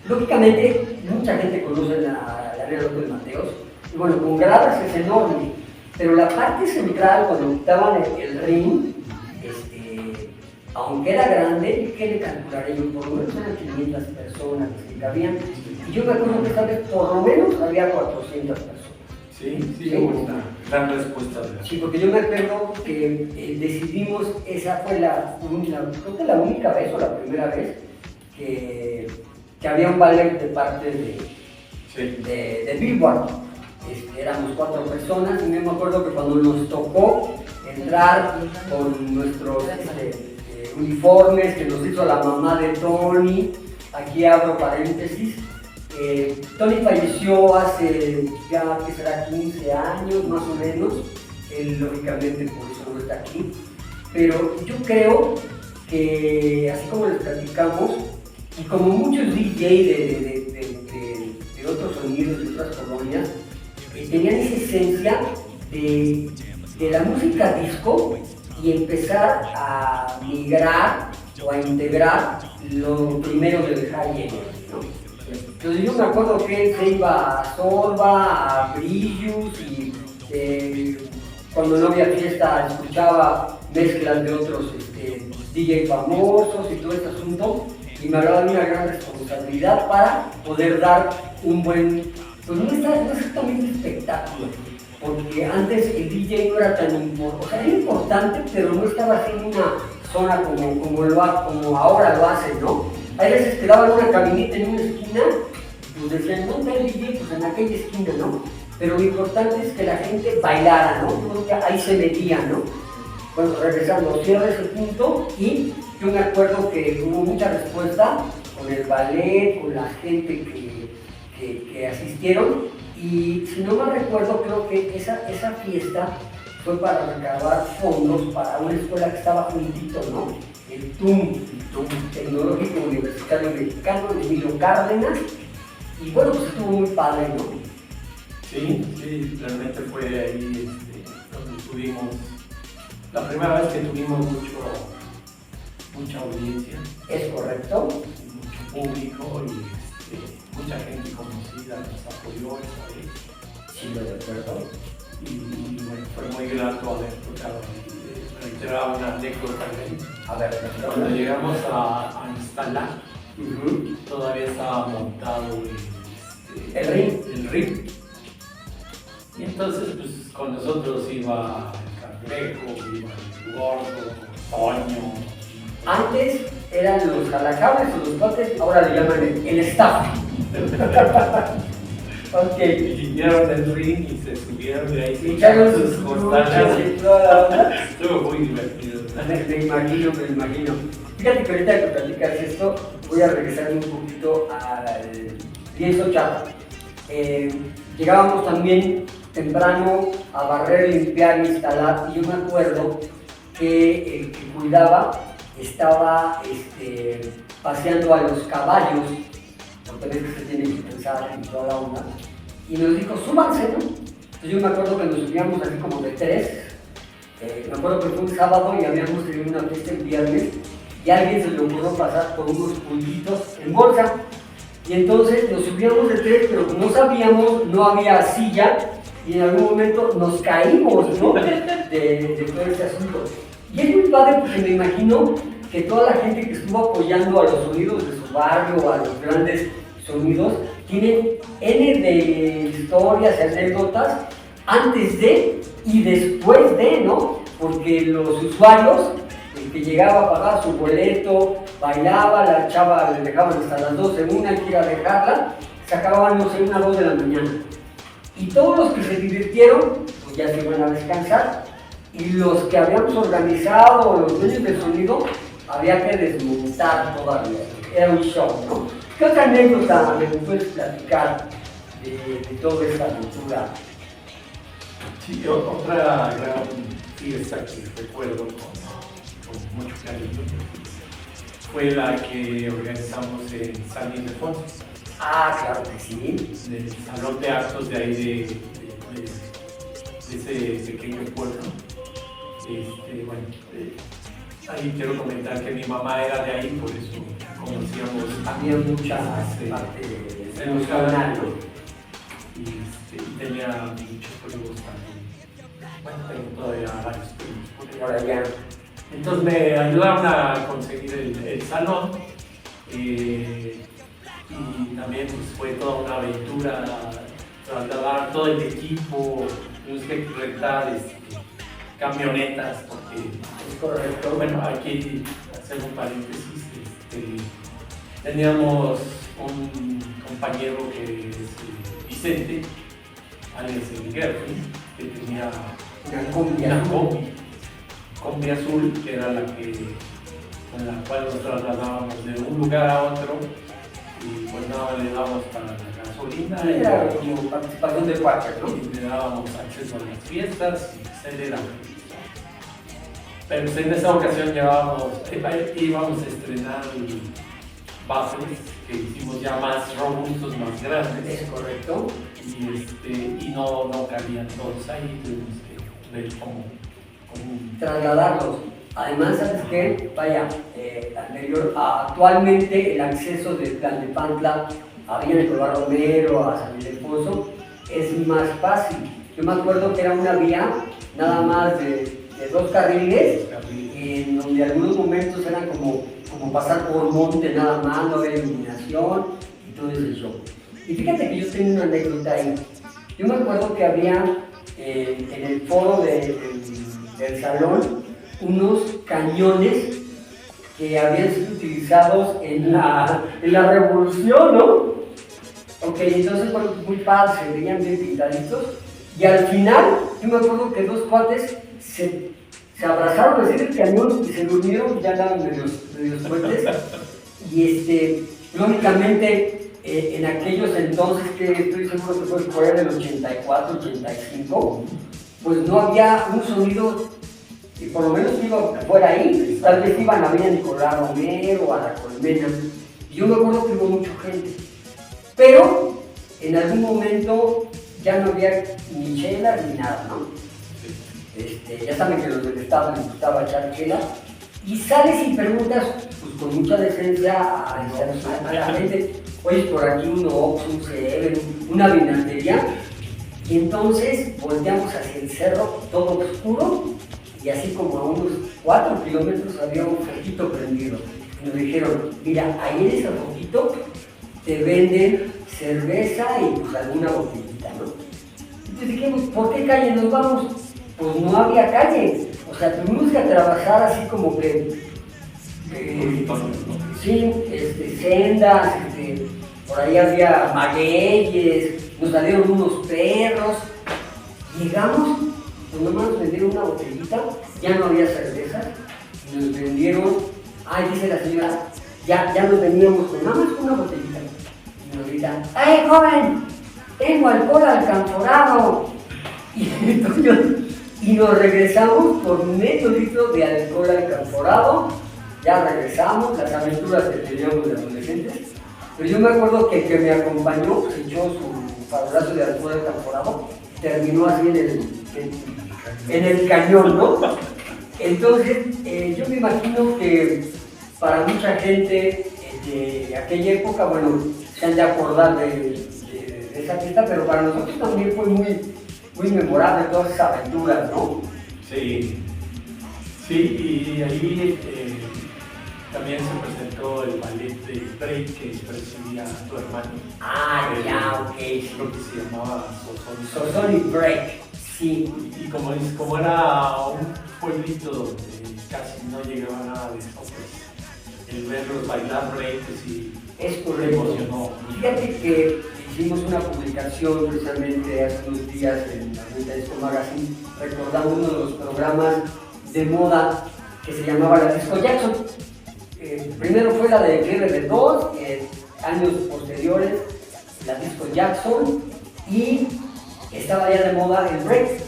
Lógicamente, mucha gente conoce la arena López Mateos, y bueno, con gradas es enorme, pero la parte central, cuando quitaban el ring, aunque era grande, ¿qué le calcularé yo? Por lo menos eran 500 personas las que cabían, y yo me acuerdo que esta vez por lo menos había 400 personas. Sí, hubo una gran respuesta de la... Sí, porque yo me acuerdo que decidimos, esa fue creo que la única vez o la primera vez que había un ballet de parte de Billboard. Éramos 4 personas, y me acuerdo que cuando nos tocó entrar con nuestros uniformes que nos hizo la mamá de Tony, aquí abro paréntesis, Tony falleció hace ya, que será 15 años más o menos, él lógicamente por eso no está aquí, pero yo creo que así como les platicamos, y como muchos DJ de otros sonidos, de otras colonias, tenían esa esencia de la música disco y empezar a migrar o a integrar lo primero del high-end, ¿no? Entonces yo me acuerdo que él se iba a Sorba, a Brillos, y cuando no había fiesta escuchaba mezclas de otros DJ famosos y todo ese asunto, y me hablaba de una gran responsabilidad para poder dar un buen, pues no exactamente espectáculo, porque antes el DJ no era tan importante, o sea, era importante, pero no estaba así en una zona como ahora lo hacen, ¿no? Hay veces que daban una cabinita en una esquina, pues decían, ¿dónde está el DJ? Pues en aquella esquina, ¿no? Pero lo importante es que la gente bailara, ¿no? Yo creo que ahí se medía, ¿no? Bueno, regresando, cierro ese punto, y yo me acuerdo que hubo mucha respuesta con el ballet, con la gente que asistieron, y si no me recuerdo, creo que esa fiesta fue para recabar fondos para una escuela que estaba juntito, ¿no? El TUM, Tecnológico Universitario Mexicano, de Emilio Cárdenas, y bueno, pues estuvo muy padre, ¿no? Sí, realmente fue ahí donde tuvimos, la primera vez que tuvimos mucha audiencia. ¿Es correcto? Mucho público y mucha gente conocida nos apoyó esa vez. Sí, lo recuerdo. Y bueno, fue muy grato haber tocado. Reiteraba una anécdota ahí. A ver, cuando llegamos a instalar, todavía estaba montado el ring. Y entonces, pues con nosotros iba el Cangrejo, iba el Gordo, Toño. Antes eran los jalacables o los cuates, ahora le llaman el staff. Ok. Y vinieron el ring y se subieron de ahí. Y echaron sus costallas y toda la onda. Estuvo muy divertido. Me imagino. Fíjate que ahorita que platicas esto, voy a regresar un poquito al lienzo chato. llegábamos también temprano a barrer, limpiar, instalar, y yo me acuerdo que el que cuidaba estaba paseando a los caballos, porque a veces se tiene que pensar en toda la onda, y nos dijo, súbanse, ¿no? Entonces yo me acuerdo que nos subíamos así como de tres, me acuerdo que fue un sábado y habíamos tenido una fiesta el viernes, y a alguien se le ocurrió pasar por unos pulguitos en bolsa, y entonces nos subíamos de tres, pero como no sabíamos, no había silla, y en algún momento nos caímos, ¿no? de todo ese asunto. Y es muy padre porque me imagino que toda la gente que estuvo apoyando a los sonidos de su barrio, a los grandes sonidos, tienen N de historias y anécdotas antes de y después de, ¿no? Porque los usuarios, el que llegaba, pagaba su boleto, bailaba, la chava le dejaban hasta las 12, una que iba a dejarla, se acababan, no sé, 1 o 2 de la mañana. Y todos los que se divirtieron, pues ya se iban a descansar. Y los que habíamos organizado, los dueños del sonido, había que desmontar todavía. Era un show, ¿no? ¿Qué otra anécdota me puedes platicar de toda esta aventura? Sí, otra gran fiesta que recuerdo con mucho cariño fue la que organizamos en San Ildefonso. Ah, claro que sí. En el salón de actos de ahí de ese pequeño pueblo. Bueno, ahí quiero comentar que mi mamá era de ahí, por eso conocíamos. Había mucha parte emocional, ¿no? Y tenía muchos primos también. Bueno, tengo todavía varios primos por allá. Entonces me ayudaron a conseguir el salón. Y también pues, fue toda una aventura trasladar todo el equipo, tuvimos que rentar camionetas, porque es correcto. Bueno, aquí hacer un paréntesis, teníamos un compañero que es Vicente, alias el Gerfi, que tenía una combi azul, que era con la cual nos trasladábamos de un lugar a otro, y pues nada, le dábamos para la gasolina. Era como participación de cuatro, ¿no? Y le dábamos acceso a las fiestas y se le daba. Pero pues, en esa ocasión íbamos a estrenar bases que hicimos ya más robustos, más grandes. Es correcto. Y no cabían todos ahí, tuvimos que ver cómo trasladarlos. Además, ¿sabes qué? Vaya, actualmente el acceso de Tlalnepantla a Villa Nicolás Romero, a San Ildefonso, es más fácil. Yo me acuerdo que era una vía nada más de 2 carriles, en donde algunos momentos eran como pasar por monte nada más, no había iluminación y todo ese show. Y fíjate que yo tengo una anécdota ahí. Yo me acuerdo que había en el foro del salón unos cañones que habían sido utilizados en la revolución, ¿no? Ok, entonces bueno, muy padre, se veían bien pintaditos, y al final yo me acuerdo que 2 cuates se abrazaron así del cañón y se durmieron, ya andaban medio fuertes, y lógicamente en aquellos entonces, que estoy seguro que fue por ahí del 84, 85, pues no había un sonido. Y por lo menos iba fuera ahí, tal vez iban a Villa Nicolás Romero, a La Colmena. Y yo me acuerdo que hubo mucha gente. Pero en algún momento ya no había ni chela ni nada, ¿no? Ya saben que los del Estado les gustaba echar chela. Y sales y preguntas, pues con mucha decencia a la gente, oye, por aquí un Oxxo, un Seven, una vinatería. Y entonces volteamos hacia el cerro, todo oscuro. Y así como a unos 4 kilómetros había un foquito prendido. Y nos dijeron, mira, ahí en ese foquito te venden cerveza y pues alguna botellita, ¿no? Entonces dijimos, ¿por qué calle nos vamos? Pues no había calle. O sea, tuvimos que atravesar así como que... sí, sendas, por ahí había magueyes, nos salieron unos perros. Llegamos, pues nomás nos vendieron una botellita, ya no había cerveza, y nos vendieron, dice la señora, ya nos veníamos con nada más una botellita. Y nos gritan, ¡ay, joven! tengo alcohol alcanforado. Y nos regresamos por medio litro de alcohol alcanforado. Ya regresamos, las aventuras que teníamos de adolescentes. Pero yo me acuerdo que el que me acompañó se echó su farolazo de alcohol alcanforado, terminó así en el cañón, ¿no? Entonces, yo me imagino que para mucha gente de aquella época, bueno, se han de acordar de esa fiesta, pero para nosotros también fue muy memorable todas esas aventuras, ¿no? Sí, sí, y ahí también se presentó el ballet de break que presidía tu hermano. Ah, ya, ok. Creo que se llamaba Sosonic Break, sí. Y como era un pueblito donde casi no llegaba nada de eso, pues el verlos bailar break sí es correcto. Emocionó. Fíjate que hicimos una publicación precisamente hace unos días en la revista Disco Magazine recordando uno de los programas de moda que se llamaba la Disco Jackson. Primero fue la de Clever de 2, años posteriores la Disco Jackson, y estaba ya de moda el break.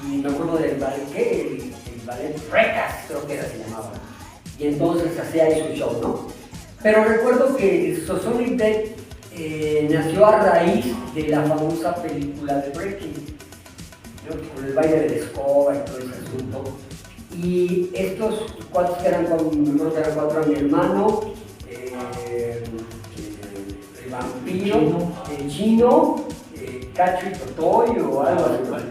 Y me acuerdo del ballet, ¿qué? El ballet Frecas, creo que era, se llamaba. Y entonces hacía ahí su show, ¿no? Pero recuerdo que Sosonic Break nació a raíz de la famosa película de Breaking, ¿no? Con el baile de la escoba y todo ese asunto. Y estos cuatro que eran, me acuerdo que eran cuatro, a mi hermano, el vampiro, el chino, Cacho y Totoy o algo así.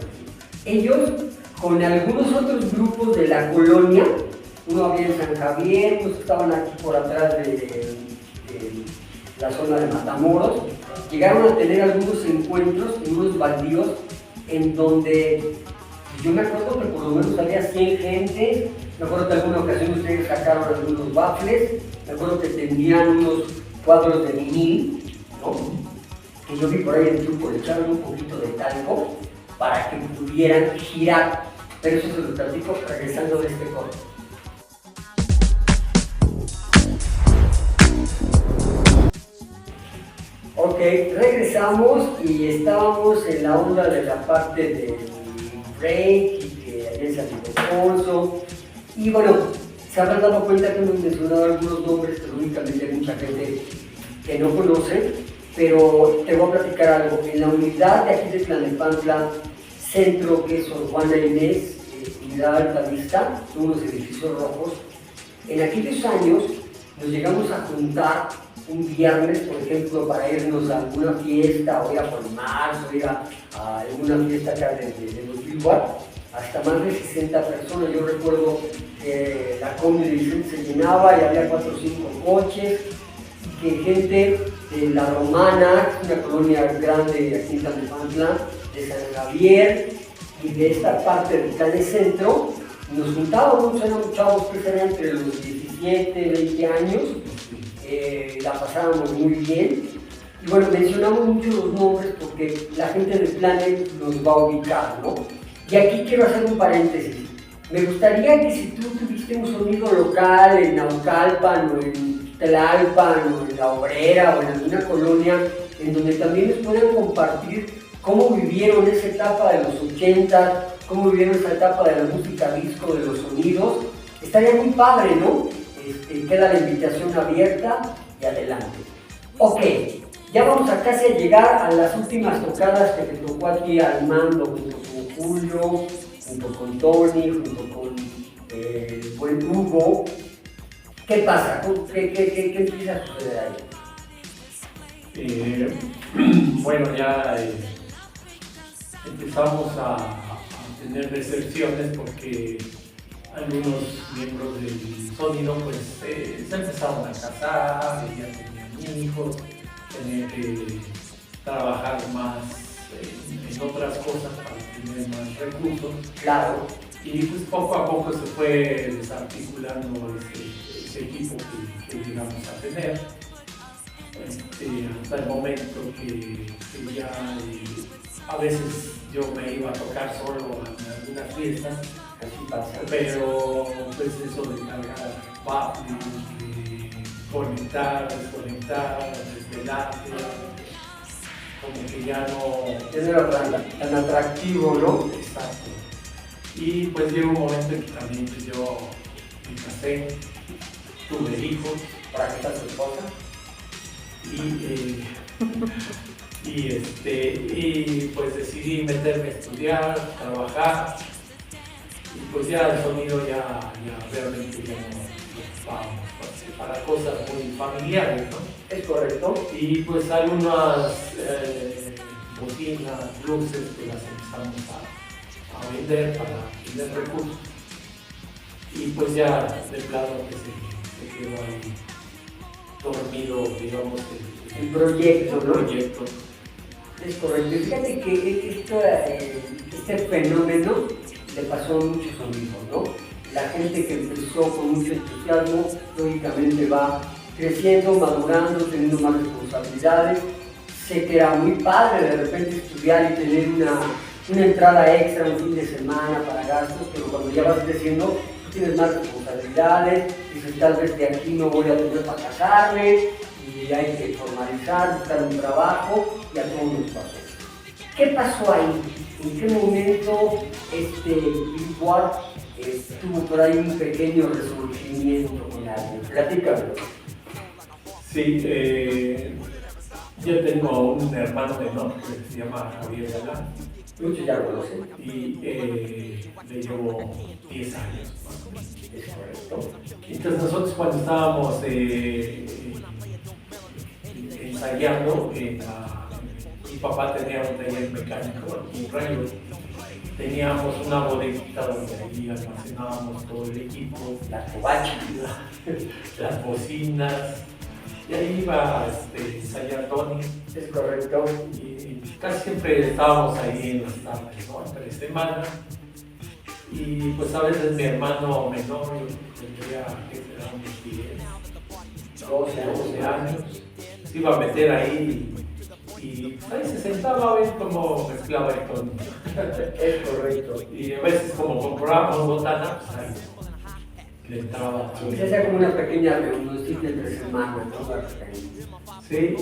Ellos, con algunos otros grupos de la colonia, uno había en San Javier, unos estaban aquí por atrás de la zona de Matamoros, llegaron a tener algunos encuentros en unos baldíos en donde yo me acuerdo que por lo menos había 100 gente. Me acuerdo que en alguna ocasión ustedes sacaron algunos baffles, me acuerdo que tenían unos cuadros de vinil, ¿no? Que yo vi por ahí el truco, le echaron un poquito de talco para que pudieran girar, pero eso se lo platico regresando de este corte. Ok, regresamos y estábamos en la onda de la parte del break y que allá en San Ildefonso. Y bueno, se habrán dado cuenta que hemos mencionado algunos nombres que únicamente hay mucha gente que no conoce, pero te voy a platicar algo. En la unidad de aquí de Tlalnepantla, centro, que es Sor Juana Inés, unidad Altavista, son unos edificios rojos. En aquellos años nos llegamos a juntar un viernes, por ejemplo, para irnos a alguna fiesta, o ir a Colmar, o ir a alguna fiesta acá de los Billboard, hasta más de 60 personas. Yo recuerdo que la combi de Vicente se llenaba y había 4 o 5 coches, y que gente de La Romana, una colonia grande aquí en Tlalnepantla, de San Javier y de esta parte del centro, nos juntábamos, éramos chavos que serían entre los 17, 20 años. La pasábamos muy bien y bueno, mencionamos mucho los nombres porque la gente de Planet nos va a ubicar, ¿no? Y aquí quiero hacer un paréntesis. Me gustaría que si tú tuviste un sonido local en Naucalpan o en Tlalpan o en La Obrera o en alguna colonia en donde también nos puedan compartir cómo vivieron esa etapa de los 80, cómo vivieron esa etapa de la música disco, de los sonidos, estaría muy padre, ¿no? Queda la invitación abierta y adelante. Ok, ya vamos a casi a llegar a las últimas tocadas que te tocó aquí Armando, junto con Julio, junto con Tony, junto con el buen Hugo. ¿Qué pasa? ¿Qué empieza a suceder ahí? Bueno, ya empezamos a tener decepciones porque algunos miembros del sonido pues se empezaron a casar, ya tenían hijos, tenían que trabajar más en otras cosas para tener más recursos. Claro. Y pues poco a poco se fue desarticulando ese equipo que llegamos a tener. Hasta el momento que ya a veces yo me iba a tocar solo en algunas fiestas. Así pasa. Pero pues eso de cargar baffles, de conectar, desconectar, desvelarte, como que ya no... Ya no era tan atractivo, ¿no? Exacto. Y pues llegó un momento en que también pues, yo me casé, tuve hijos. ¿Para qué está su esposa? Y pues decidí meterme a estudiar, trabajar. Y pues ya el sonido ya realmente ya no ocupábamos para cosas muy familiares, ¿no? Es correcto. Y pues algunas bocinas, luces que las empezamos a vender para tener recursos. Y pues ya de plano que se quedó ahí dormido, digamos, El proyecto, ¿no? proyecto. Es correcto. Y fíjate que este fenómeno le pasó a muchos amigos, ¿no? La gente que empezó con mucho entusiasmo, lógicamente va creciendo, madurando, teniendo más responsabilidades. Sé que era muy padre de repente estudiar y tener una entrada extra un fin de semana para gastos, pero cuando ya vas creciendo, tú tienes más responsabilidades, dices tal vez de aquí no voy a tener para casarme, y hay que formalizar, buscar un trabajo, y a todos nos pasó. ¿Qué pasó ahí? ¿En qué momento Billboard tuvo por ahí un pequeño resurgimiento con alguien? Platícame. Sí, yo tengo un hermano menor que se llama Javier Galán. Muchos ya lo conocen. Y le llevo 10 años más o menos. Es correcto. Entonces nosotros cuando estábamos ensayando, mi papá tenía un taller mecánico aquí en Rayo. Teníamos una bodeguita donde ahí almacenábamos todo el equipo, La covacha. las bocinas, y ahí iba a ensayar Tony. Es correcto. Y casi siempre estábamos ahí en las tardes, ¿no? Entre semana. Y pues a veces mi hermano menor, yo tendría que será unos 10, 12 años, se iba a meter ahí y ahí se sentaba a ver cómo mezclaba el Tony. Es correcto. Y a veces como comprábamos botana, pues ahí le entraba. Sí, se hacía como una pequeña reunión entre semanas, ¿no? Sí,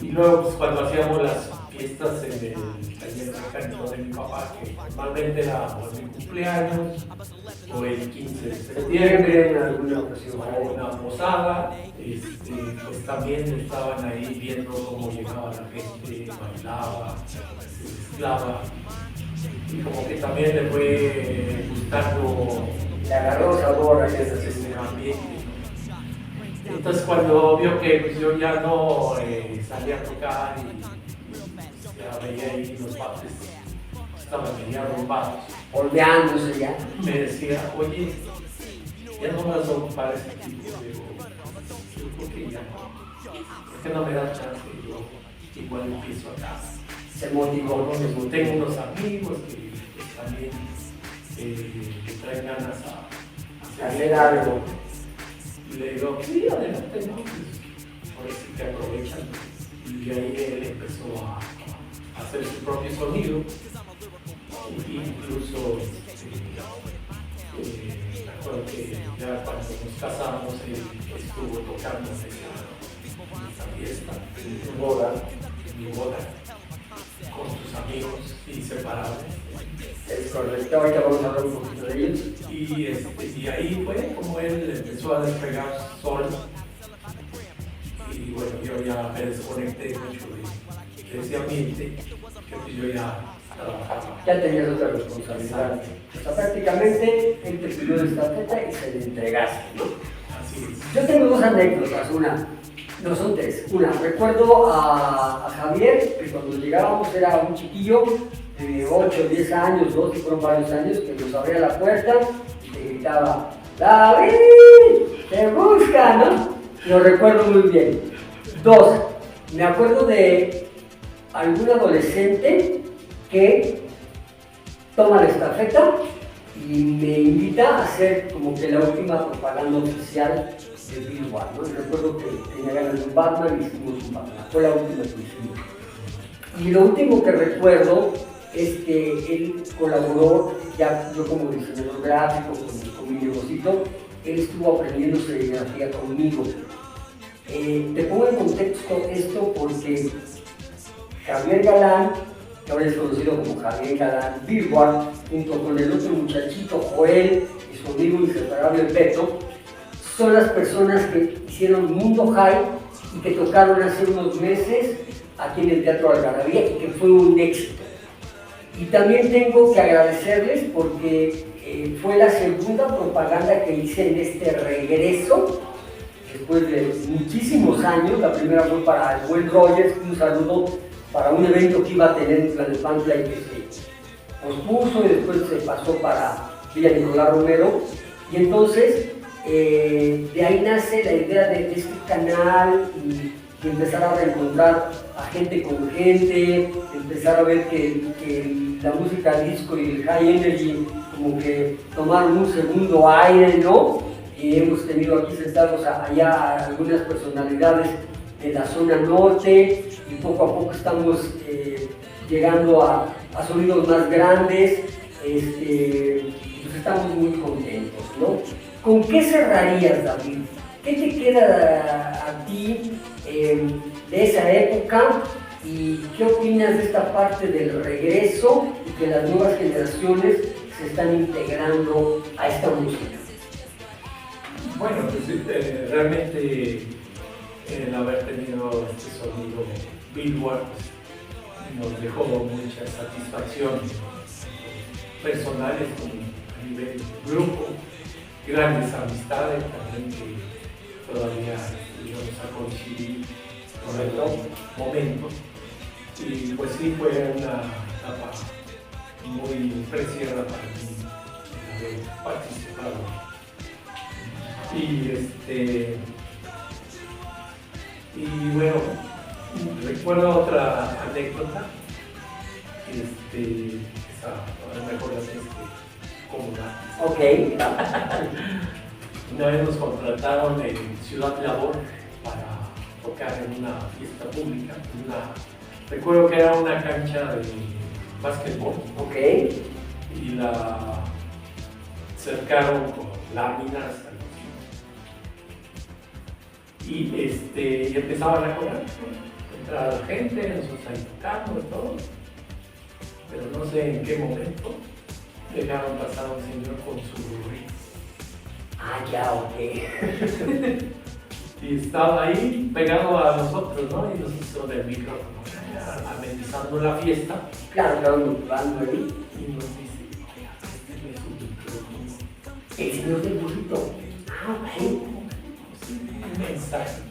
y luego pues, cuando hacíamos las fiestas en el taller mecánico de mi papá, que normalmente era por mi cumpleaños o el 15 de septiembre, En alguna ocasión. o una posada, pues también estaban ahí viendo cómo llegaba la gente, bailaba, se mezclaba, y como que también le fue gustando. Le agarró sabor a ese ambiente. Entonces cuando vio que pues, yo ya no salía a tocar y ya veía ahí los bates estaban medio arrumbados, holdeándose ya. me decía, oye, ya no me vas a ocupar ese tipo. Yo ¿por qué ya no? ¿Por qué no me das chance? Y yo igual empiezo acá. Se motivó. Tengo unos amigos que también que traen ganas a hacer algo. Y le digo, sí, adelante, ¿no? Por eso que aprovechan. Y ahí él empezó a hacer su propio sonido. Incluso, me acuerdo que ya cuando nos casamos, él estuvo tocando en esa fiesta, en mi boda, con sus amigos inseparables. Es correcto, ahorita vamos a hablar un poquito de ellos. Y ahí fue como él empezó a despegar solo. Y bueno, yo ya me desconecté mucho de ese ambiente, que yo ya trabajaba. Ya tenías otra responsabilidad. O sea, prácticamente él te pidió la estafeta y se le entregaste, ¿no? Así es. Yo tengo dos anécdotas, no son tres. Una, recuerdo a Javier, que cuando llegábamos era un chiquillo de 8, 10 años, 12, fueron varios años, que nos abría la puerta y te gritaba, ¡David! ¡Te busca!, ¿no? Lo recuerdo muy bien. Dos, me acuerdo de algún adolescente que toma la estafeta y me invita a hacer como que la última propaganda oficial de Billboard, ¿no? Y recuerdo que tenía ganas de un Batman y hicimos un Batman. Fue la última que hicimos. Y lo último que recuerdo es que él colaboró, ya yo como diseñador gráfico, con mi negocito, él estuvo aprendiendo serigrafía conmigo. Te pongo en contexto esto porque Javier Galán, que ahora es conocido como Javier Galán Billboard, junto con el otro muchachito Joel y su amigo inseparable Beto, son las personas que hicieron Mundo High y que tocaron hace unos meses aquí en el Teatro Algarabía y que fue un éxito. Y también tengo que agradecerles porque fue la segunda propaganda que hice en este regreso después de muchísimos años. La primera fue para el buen Rogers, un saludo para un evento que iba a tener en Tlalnepantla y que se pospuso y después se pasó para Villa Nicolás Romero. Y entonces de ahí nace la idea de este canal y empezar a reencontrar a gente con gente, empezar a ver que la música disco y el high energy como que tomaron un segundo aire, ¿no? Y hemos tenido aquí sentados allá algunas personalidades de la zona norte y poco a poco estamos llegando a sonidos más grandes, pues estamos muy contentos, ¿no? ¿Con qué cerrarías, David? ¿Qué te queda a ti de esa época y qué opinas de esta parte del regreso y que las nuevas generaciones se están integrando a esta música? Bueno, pues realmente el haber tenido este sonido Billboard nos dejó muchas satisfacciones personales como a nivel grupo, grandes amistades también que todavía íbamos a coincidir con el momento. Y pues sí, fue una etapa muy preciada para mí haber participado. Y bueno, recuerdo otra anécdota, esa a lo mejor la tienes que acomodar. Ok. Una vez nos contrataron en Ciudad Labor para tocar en una fiesta pública. Recuerdo que era una cancha de básquetbol. Ok. Y la cercaron con láminas. Y empezaban a cobrar. Entraba la gente, nosotros ahí tocando y todo. Pero no sé en qué momento dejaron pasar a un señor con su burrito. Ah, ya, ok. Y estaba ahí pegado a nosotros, ¿no? Y nos hizo del micrófono, amenizando la fiesta. Claro, motivando ahí. Y nos dice, oiga, este es un micrófono. El señor del burrito. Ah, ok. Un mensaje.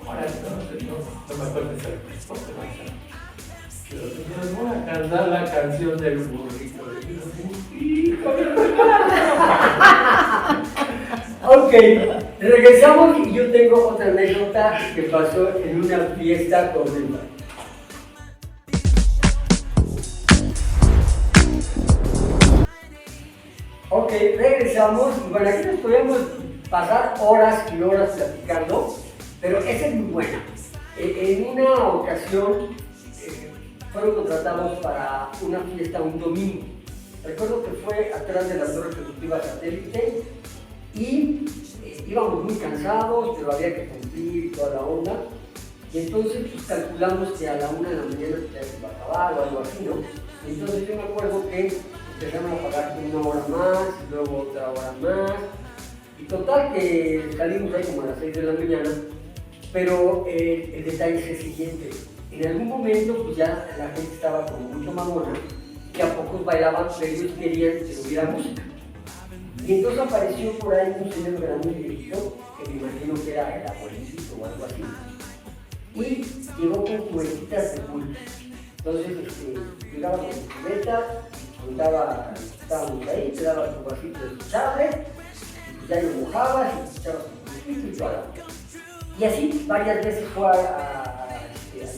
Ahora no me acuerdo de esa respuesta, pero señor, voy a cantar la canción del burrito. Ok, regresamos y yo tengo otra anécdota que pasó en una fiesta con el bar. Ok, regresamos. Bueno, aquí nos podemos pasar horas y horas platicando, pero esa es muy buena. En una ocasión fueron contratados para una fiesta un domingo. Recuerdo que fue atrás de la torre ejecutiva Satélite y íbamos muy cansados, pero había que cumplir toda la onda. Y entonces pues, calculamos que a la 1 de la mañana ya se iba a acabar o algo así, ¿no? Entonces yo me acuerdo que empezaron a pagar una hora más, y luego otra hora más. Y total que salimos ahí como a las 6 de la mañana, pero el detalle es el siguiente. En algún momento pues ya la gente estaba como mucho mamona, que a pocos bailaban, pero ellos querían que hubiera música. Y entonces apareció por ahí un señor grande y viejito, que me imagino que era el abuelito o algo así, y llegó con cubetitas de pulque. Entonces llegaba con su cubeta, estábamos ahí, te daba tu vasito de tu chable, y ya lo mojabas y echabas tu pulquito y toda. Y así varias veces fue a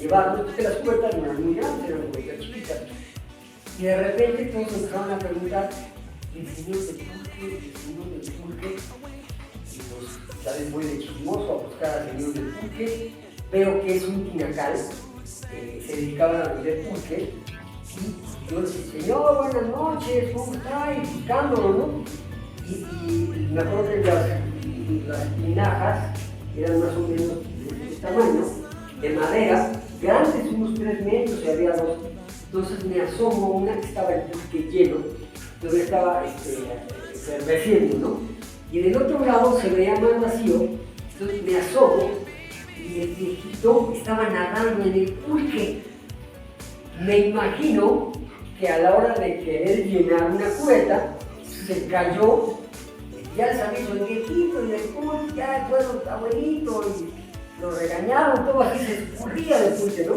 llevarnos, porque las cubetas no eran muy grandes, eran cubetas chiquitas. Y de repente todos empezaron a preguntar, el señor del pulque, y pues ya les voy de chismoso a buscar al señor del pulque, veo que es un tinacal, se dedicaban a vender pulque, y yo le dije, señor, buenas noches, ¿cómo está? Y buscándolo, ¿no? Y me acuerdo que las tinajas eran más o menos de este tamaño, de madera, grandes, unos 3 metros y había 2. Entonces me asomo, una que estaba el pulque lleno, todavía estaba efervesciendo, ¿no? Y del otro lado se veía más vacío, entonces me asomo y el viejito estaba nadando en el pulque. Me imagino que a la hora de querer llenar una cubeta, se cayó, ya les aviso, el viejito y el pulque, ya bueno, abuelito, y lo regañaron, todo así se escurría del pulque, ¿no?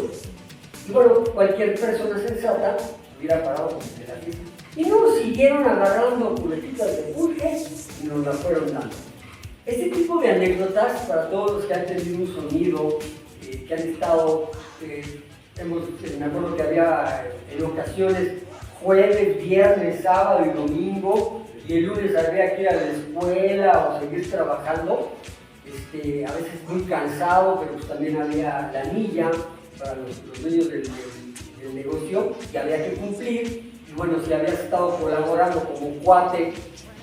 Y bueno, cualquier persona sensata hubiera parado con el así. Y nos siguieron agarrando cubetitas de pulque y nos las fueron dando. Este tipo de anécdotas, para todos los que han tenido un sonido, que han estado, me acuerdo que había en ocasiones jueves, viernes, sábado y domingo, y el lunes había que ir a la escuela o seguir trabajando, a veces muy cansado, pero pues también había la anilla para los dueños del negocio y había que cumplir. Y bueno, si habías estado colaborando como cuate,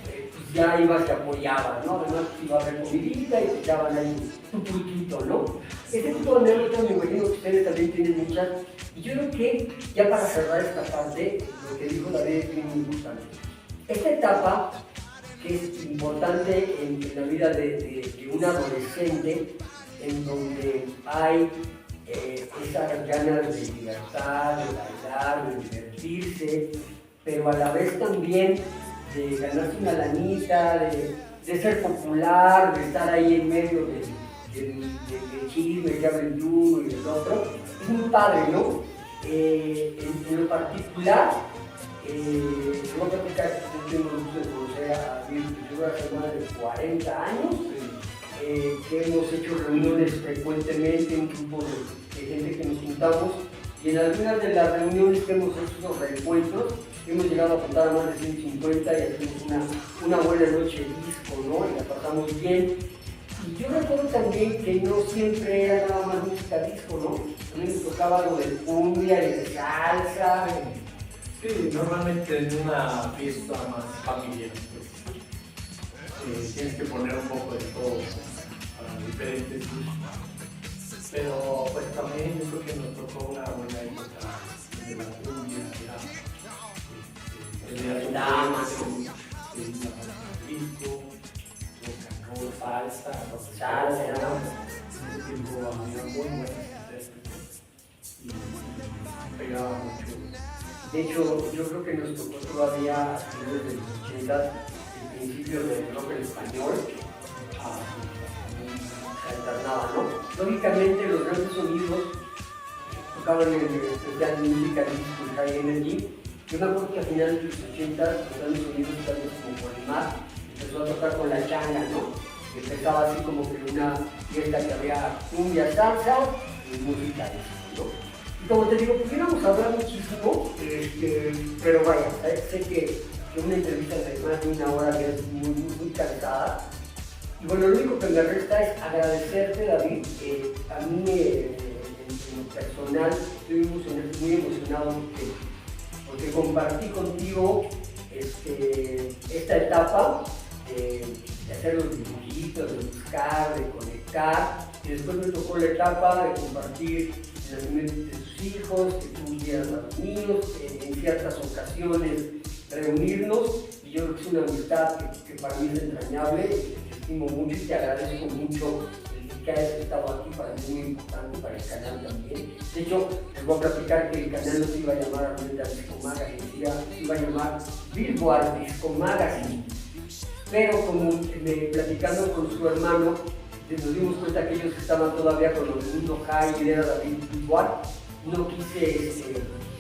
pues ya ibas y apoyabas, ¿no? Además iba a haber comidita y te echaban ahí tu pulquito, ¿no? Este tipo de anécdotas me imagino que ustedes también tienen muchas. Y yo creo que, ya para cerrar esta parte, lo que dijo David es bien importante. Esta etapa, que es importante en la vida de un adolescente, en donde hay esas ganas de libertad, de bailar, de divertirse, pero a la vez también de ganarse una lanita, de ser popular, de estar ahí en medio de chisme, que hablen de uno y del otro. Es muy padre, ¿no? En lo particular, voy a platicar, yo tengo el gusto de conocer a Virgilio hace más de 40 años, que hemos hecho reuniones frecuentemente, un grupo de gente que nos juntamos, y en algunas de las reuniones que hemos hecho, los reencuentros, hemos llegado a juntar a más de 150 y hacemos una buena noche de disco, ¿no? Y la pasamos bien. Y yo recuerdo también que no siempre era nada más música disco, ¿no? También nos tocaba algo de cumbia y de salsa. Sí, normalmente en una fiesta más familiar, pues, tienes que poner un poco de todo para diferentes gustos. Pero pues también yo creo que nos tocó una buena época de la cumbia, de la damas, de disco, salsa, ese tiempo había muy buenas intérpretes y pegaba mucho. De hecho, yo creo que nos tocó todavía a finales de los 80, el principio del rock en español, se alternaba, ¿no? Lógicamente, los grandes sonidos tocaban en el especial Música Disco y High Energy. Yo me acuerdo que a finales de los 80, los grandes sonidos, tal vez como Polimar, empezó a tocar con la changa, ¿no? Que empezaba así como que una fiesta que había cumbia, salsa y música disco, ¿no? Y como te digo, pudiéramos hablar muchísimo, pero vaya, sé que una entrevista de más de una hora ya es muy cansada. Y bueno, lo único que me resta es agradecerte, David. A mí, en lo personal, estoy muy emocionado porque compartí contigo esta etapa de hacer los dibujitos, de buscar, de conectar. Y después me tocó la etapa de compartir el nacimiento de tus hijos, que tú quieras a los niños, en ciertas ocasiones reunirnos. Y yo creo que es una amistad que para mí es entrañable, te estimo mucho y te agradezco mucho el que hayas estado aquí. Para mí es muy importante, para el canal también. De hecho, les voy a platicar que el canal no se iba a llamar Armenta Disco Magazine, se iba a llamar Billboard Disco Magazine. Pero como platicando con su hermano, nos dimos cuenta que ellos estaban todavía con el mundo high y era David Billboard. No quise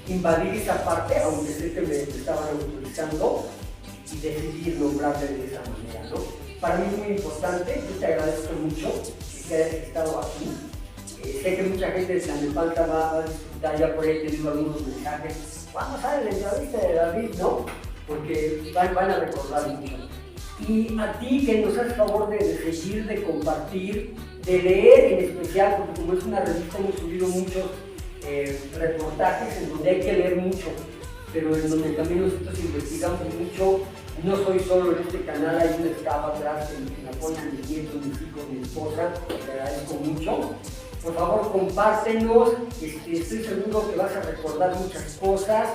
invadir esa parte, aunque sé que me estaban autorizando, y decidí nombrarle de esa manera, ¿no? Para mí es muy importante, yo te agradezco mucho que hayas estado aquí. Sé que mucha gente de Tlalnepantla va a disfrutar, ya por ahí he tenido algunos mensajes. ¿Cuándo sale la entrevista de David, no? Porque van a recordar mucho. Y a ti que nos haces favor de seguir, de compartir, de leer en especial, porque como es una revista hemos subido muchos reportajes en donde hay que leer mucho, pero en donde también nosotros investigamos mucho No soy solo en este canal, hay un staff atrás que me apoyan, mis nietos, mis hijos, mi esposa, te agradezco mucho. Por favor, compártenos, estoy seguro que vas a recordar muchas cosas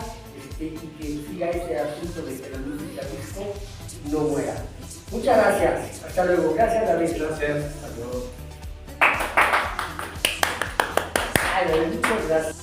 y que siga este asunto de que la música disco no muera. Muchas gracias, hasta luego. Gracias, David. Gracias, hasta luego. Ay, David, muchas gracias.